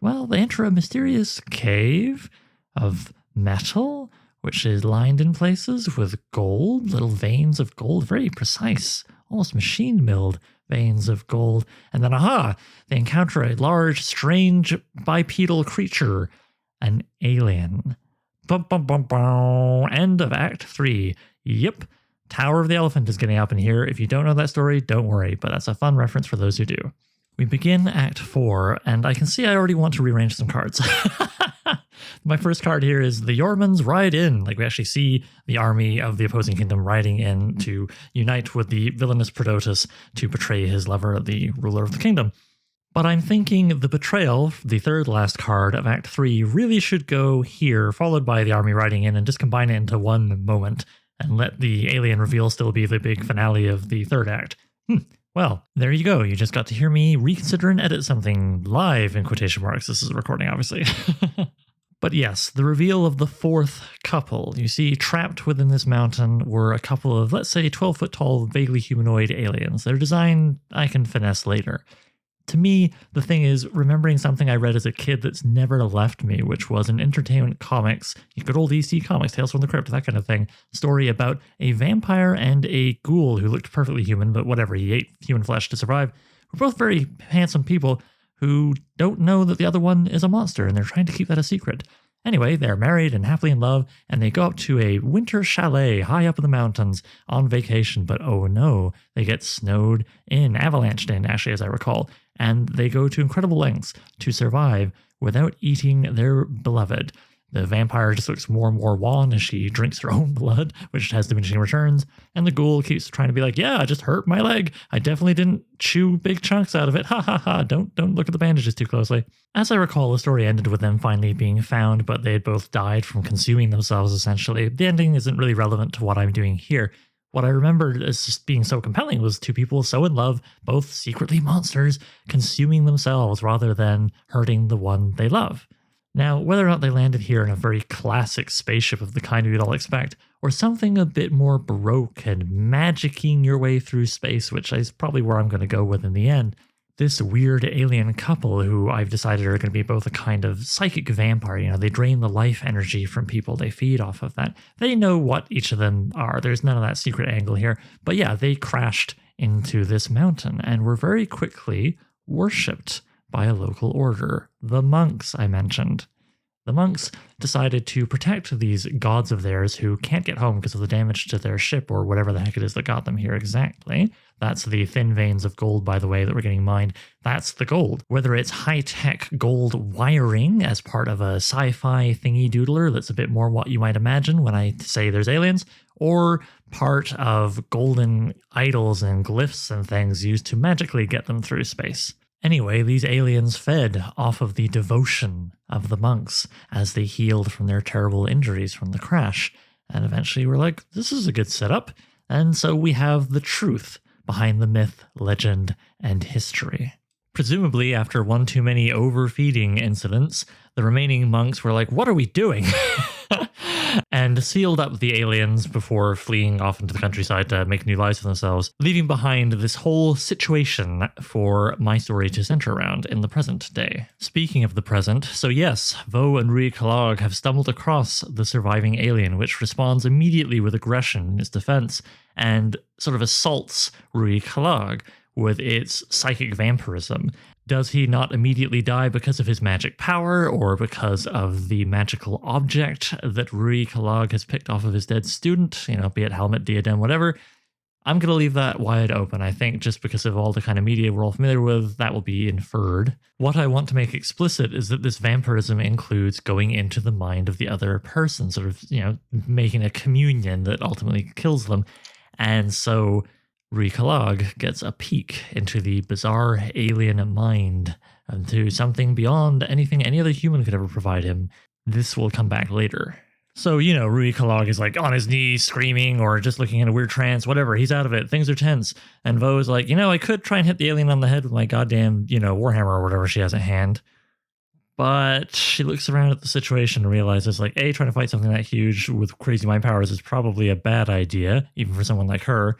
Well, they enter a mysterious cave of metal, which is lined in places with gold, little veins of gold, very precise, almost machine-milled veins of gold. And then, aha, they encounter a large, strange, bipedal creature, an alien. Bum, bum, bum, bum. End of Act 3. Yep, Tower of the Elephant is getting up in here. If you don't know that story, don't worry, but that's a fun reference for those who do. We begin Act 4, and I can see I already want to rearrange some cards. My first card here is the Yormans ride in. Like, we actually see the army of the opposing kingdom riding in to unite with the villainous Prodotus to betray his lover, the ruler of the kingdom. But I'm thinking the betrayal, the third last card of Act 3, really should go here, followed by the army riding in, and just combine it into one moment, and let the alien reveal still be the big finale of the third act. Well, there you go. You just got to hear me reconsider and edit something live, in quotation marks. This is a recording, obviously. But yes, the reveal of the fourth couple. You see, trapped within this mountain were a couple of, let's say, 12-foot tall, vaguely humanoid aliens. Their design I can finesse later. To me, the thing is remembering something I read as a kid that's never left me, which was an Entertainment Comics, good old EC Comics, Tales from the Crypt, that kind of thing, story about a vampire and a ghoul who looked perfectly human, but whatever, he ate human flesh to survive. We're both very handsome people who don't know that the other one is a monster, and they're trying to keep that a secret. Anyway, they're married and happily in love, and they go up to a winter chalet high up in the mountains on vacation, but oh no, they get snowed in, avalanched in, actually, as I recall, and they go to incredible lengths to survive without eating their beloved. The vampire just looks more and more wan as she drinks her own blood, which has diminishing returns, and the ghoul keeps trying to be like, yeah, I just hurt my leg. I definitely didn't chew big chunks out of it. Ha ha ha, don't look at the bandages too closely. As I recall, the story ended with them finally being found, but they had both died from consuming themselves, essentially. The ending isn't really relevant to what I'm doing here. What I remembered as just being so compelling was two people so in love, both secretly monsters, consuming themselves rather than hurting the one they love. Now, whether or not they landed here in a very classic spaceship of the kind we'd all expect, or something a bit more baroque and magicking your way through space, which is probably where I'm going to go with in the end, this weird alien couple who I've decided are going to be both a kind of psychic vampire, they drain the life energy from people, they feed off of that. They know what each of them are, there's none of that secret angle here, but yeah, they crashed into this mountain and were very quickly worshipped by a local order, the monks I mentioned. The monks decided to protect these gods of theirs who can't get home because of the damage to their ship or whatever the heck it is that got them here exactly. That's the thin veins of gold, by the way, that we're getting mined. That's the gold. Whether it's high-tech gold wiring as part of a sci-fi thingy-doodler that's a bit more what you might imagine when I say there's aliens, or part of golden idols and glyphs and things used to magically get them through space. Anyway, these aliens fed off of the devotion of the monks as they healed from their terrible injuries from the crash. And eventually we're like, this is a good setup. And so we have the truth behind the myth, legend, and history. Presumably, after one too many overfeeding incidents, the remaining monks were like, what are we doing? And sealed up the aliens before fleeing off into the countryside to make new lives for themselves, leaving behind this whole situation for my story to center around in the present day. Speaking of the present, so yes, Vo and Rui Kalag have stumbled across the surviving alien, which responds immediately with aggression in its defense and sort of assaults Rui Kalag with its psychic vampirism. Does he not immediately die because of his magic power or because of the magical object that Rui Kalag has picked off of his dead student, be it helmet, diadem, whatever? I'm going to leave that wide open. I think just because of all the kind of media we're all familiar with, that will be inferred. What I want to make explicit is that this vampirism includes going into the mind of the other person, sort of, making a communion that ultimately kills them. And so Rui Kalag gets a peek into the bizarre alien mind, into something beyond anything any other human could ever provide him. This will come back later. So, Rui Kalag is like on his knees screaming or just looking in a weird trance, whatever. He's out of it. Things are tense. And Vo is like, I could try and hit the alien on the head with my goddamn, Warhammer or whatever she has at hand. But she looks around at the situation and realizes, like, A, trying to fight something that huge with crazy mind powers is probably a bad idea, even for someone like her.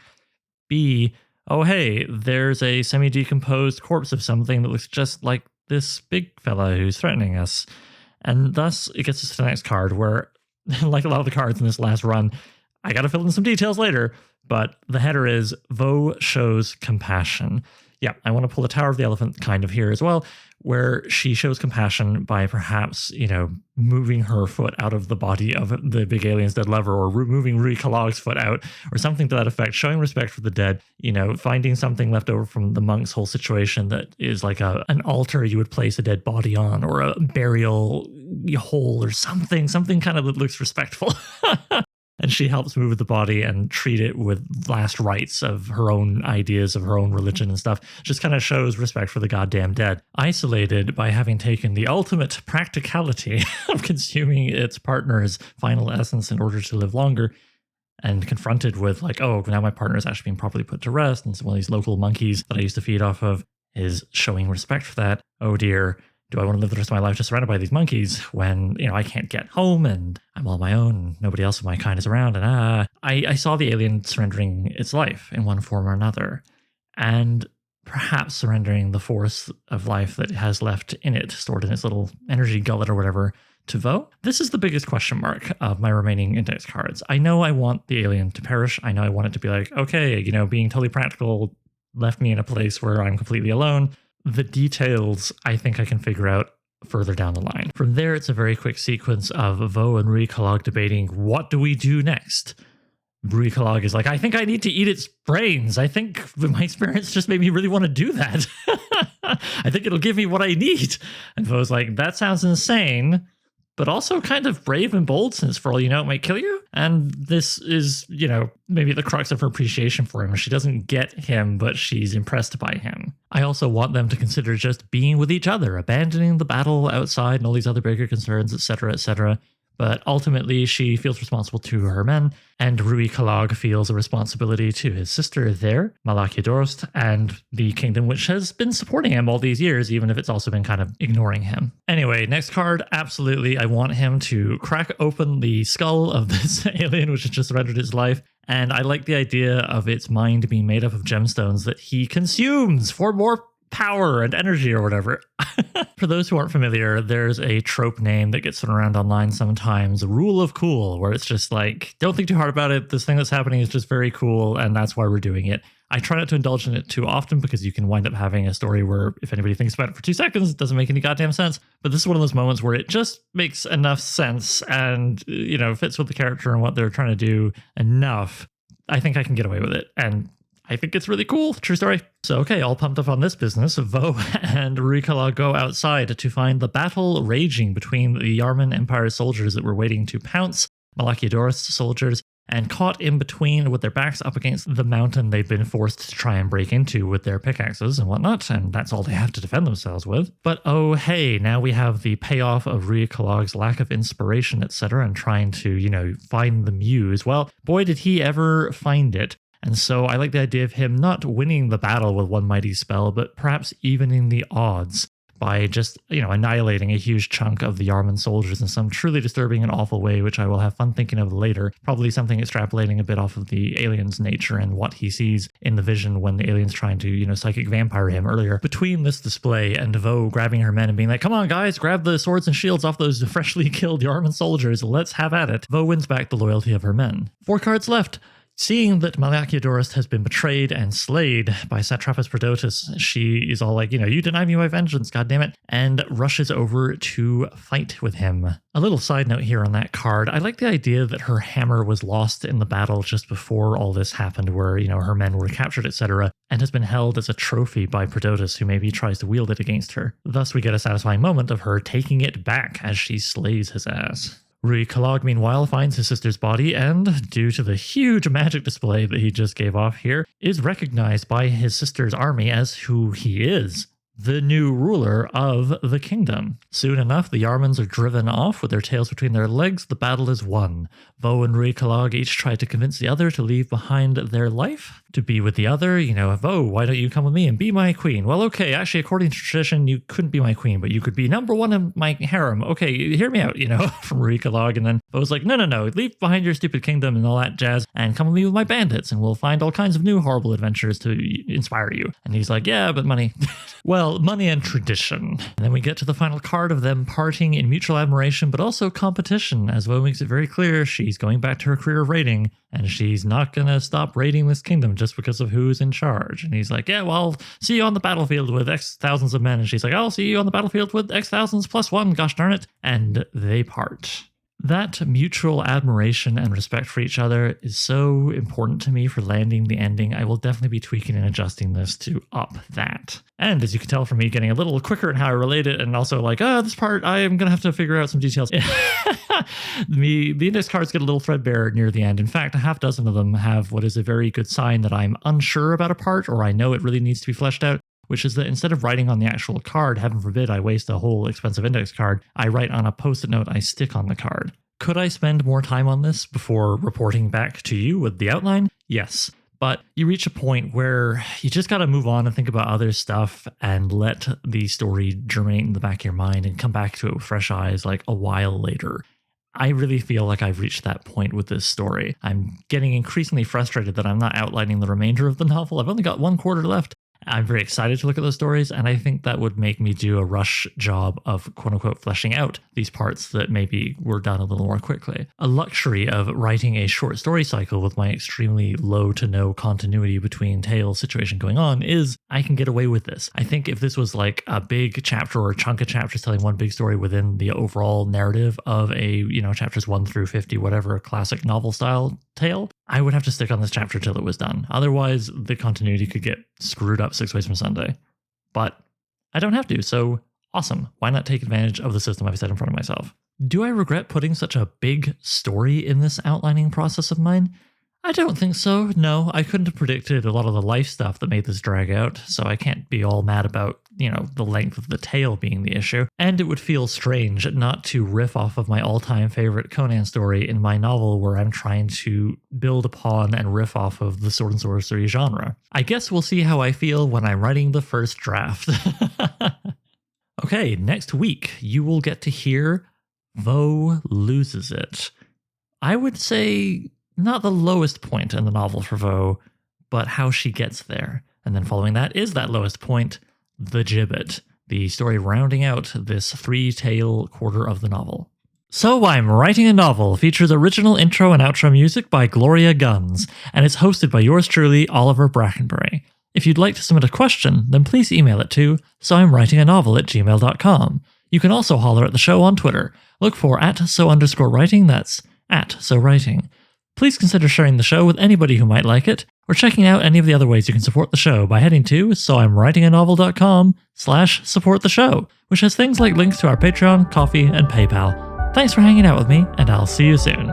B, oh hey, there's a semi-decomposed corpse of something that looks just like this big fella who's threatening us. And thus, it gets us to the next card where, like a lot of the cards in this last run, I gotta fill in some details later, but the header is, Vo shows compassion. Yeah, I want to pull the Tower of the Elephant kind of here as well, where she shows compassion by perhaps, moving her foot out of the body of the big alien's dead lover, or moving Rui Kalog's foot out, or something to that effect, showing respect for the dead, finding something left over from the monk's whole situation that is like an altar you would place a dead body on, or a burial hole, or something kind of that looks respectful. And she helps move the body and treat it with last rites of her own ideas of her own religion and stuff. Just kind of shows respect for the goddamn dead. Isolated by having taken the ultimate practicality of consuming its partner's final essence in order to live longer, and confronted with like, oh, now my partner is actually being properly put to rest, and some of these local monkeys that I used to feed off of is showing respect for that. Oh dear. Do I want to live the rest of my life just surrounded by these monkeys when, I can't get home and I'm all on my own and nobody else of my kind is around? And I saw the alien surrendering its life in one form or another, and perhaps surrendering the force of life that it has left in it, stored in its little energy gullet or whatever, to Vo. This is the biggest question mark of my remaining index cards. I know I want the alien to perish. I know I want it to be like, okay, being totally practical left me in a place where I'm completely alone. The details, I think I can figure out further down the line. From there, it's a very quick sequence of Vo and Rui Kalog debating, what do we do next? Rui Kalog is like, I think I need to eat its brains. I think my experience just made me really want to do that. I think it'll give me what I need. And Vo's like, that sounds insane, but also kind of brave and bold, since for all you know, it might kill you. And this is, maybe the crux of her appreciation for him. She doesn't get him, but she's impressed by him. I also want them to consider just being with each other, abandoning the battle outside and all these other bigger concerns, etc., etc. But ultimately, she feels responsible to her men, and Rui Kalog feels a responsibility to his sister there, Malakya and the kingdom which has been supporting him all these years, even if it's also been kind of ignoring him. Anyway, next card, absolutely, I want him to crack open the skull of this alien, which has just surrendered its life, and I like the idea of its mind being made up of gemstones that he consumes for more power and energy or whatever. For those who aren't familiar, there's a trope name that gets thrown around online sometimes, rule of cool, where it's just like, don't think too hard about it. This thing that's happening is just very cool, and that's why we're doing it. I try not to indulge in it too often because you can wind up having a story where if anybody thinks about it for 2 seconds, it doesn't make any goddamn sense. But this is one of those moments where it just makes enough sense and, fits with the character and what they're trying to do enough. I think I can get away with it. And I think it's really cool. True story. So, okay, all pumped up on this business, Vo and Rui Kalog go outside to find the battle raging between the Yarman Empire soldiers that were waiting to pounce Malakya soldiers, and caught in between with their backs up against the mountain they've been forced to try and break into with their pickaxes and whatnot, and that's all they have to defend themselves with. But oh hey, now we have the payoff of Rui Kalog's lack of inspiration, etc., and trying to, find the muse. Well, boy did he ever find it. And so I like the idea of him not winning the battle with one mighty spell, but perhaps evening the odds by just, annihilating a huge chunk of the Yarman soldiers in some truly disturbing and awful way, which I will have fun thinking of later. Probably something extrapolating a bit off of the alien's nature and what he sees in the vision when the alien's trying to, psychic vampire him earlier. Between this display and Vo grabbing her men and being like, come on guys, grab the swords and shields off those freshly killed Yarman soldiers, let's have at it. Vo wins back the loyalty of her men. 4 cards left. Seeing that Malakya has been betrayed and slayed by Satrapas Prodotus, she is all like, you deny me my vengeance, goddammit, and rushes over to fight with him. A little side note here on that card, I like the idea that her hammer was lost in the battle just before all this happened, where, her men were captured, etc., and has been held as a trophy by Prodotus, who maybe tries to wield it against her. Thus, we get a satisfying moment of her taking it back as she slays his ass. Rui Kalog, meanwhile, finds his sister's body and, due to the huge magic display that he just gave off here, is recognized by his sister's army as who he is. The new ruler of the kingdom. Soon enough, the Yarmans are driven off with their tails between their legs. The battle is won. Vo and Rui Kalog each try to convince the other to leave behind their life, to be with the other. Vo, why don't you come with me and be my queen? Well, okay, actually, according to tradition, you couldn't be my queen, but you could be number 1 in my harem. Okay, hear me out, from Rui Kalog. And then Vo's like, no, leave behind your stupid kingdom and all that jazz, and come with me with my bandits, and we'll find all kinds of new horrible adventures to inspire you. And he's like, yeah, but money. Well, Well, money and tradition. And then we get to the final card of them parting in mutual admiration, but also competition, as Vo makes it very clear she's going back to her career of raiding, and she's not going to stop raiding this kingdom just because of who's in charge. And he's like, yeah, well, I'll see you on the battlefield with X thousands of men. And she's like, I'll see you on the battlefield with X thousands plus one, gosh darn it. And they part. That mutual admiration and respect for each other is so important to me for landing the ending. I will definitely be tweaking and adjusting this to up that. And as you can tell from me getting a little quicker in how I relate it, and also like, this part, I am going to have to figure out some details. The index cards get a little threadbare near the end. In fact, a half dozen of them have what is a very good sign that I'm unsure about a part, or I know it really needs to be fleshed out, which is that instead of writing on the actual card, heaven forbid I waste a whole expensive index card, I write on a post-it note I stick on the card. Could I spend more time on this before reporting back to you with the outline? Yes. But you reach a point where you just got to move on and think about other stuff and let the story germinate in the back of your mind and come back to it with fresh eyes like a while later. I really feel like I've reached that point with this story. I'm getting increasingly frustrated that I'm not outlining the remainder of the novel. I've only got 1 quarter left. I'm very excited to look at those stories, and I think that would make me do a rush job of quote-unquote fleshing out these parts that maybe were done a little more quickly. A luxury of writing a short story cycle with my extremely low to no continuity between tale situation going on is I can get away with this. I think if this was like a big chapter or a chunk of chapters telling one big story within the overall narrative of a, chapters 1 through 50, whatever, classic novel style tale, I would have to stick on this chapter till it was done. Otherwise, the continuity could get screwed up 6 ways from Sunday. But I don't have to, so awesome. Why not take advantage of the system I've set in front of myself? Do I regret putting such a big story in this outlining process of mine? I don't think so. No, I couldn't have predicted a lot of the life stuff that made this drag out, so I can't be all mad about, the length of the tale being the issue. And it would feel strange not to riff off of my all-time favorite Conan story in my novel where I'm trying to build upon and riff off of the sword and sorcery genre. I guess we'll see how I feel when I'm writing the first draft. Okay, next week you will get to hear Vo loses it. I would say not the lowest point in the novel for Vo, but how she gets there. And then following that is that lowest point, the gibbet, the story rounding out this 3-tale quarter of the novel. So I'm Writing a Novel features original intro and outro music by Gloria Guns, and it's hosted by yours truly, Oliver Brackenbury. If you'd like to submit a question, then please email it to soimwritinganovel@gmail.com. You can also holler at the show on Twitter. Look for @so_writing, that's @sowriting. Please consider sharing the show with anybody who might like it, or checking out any of the other ways you can support the show by heading to soimwritinganovel.com/support the show, which has things like links to our Patreon, Coffee, and PayPal. Thanks for hanging out with me, and I'll see you soon.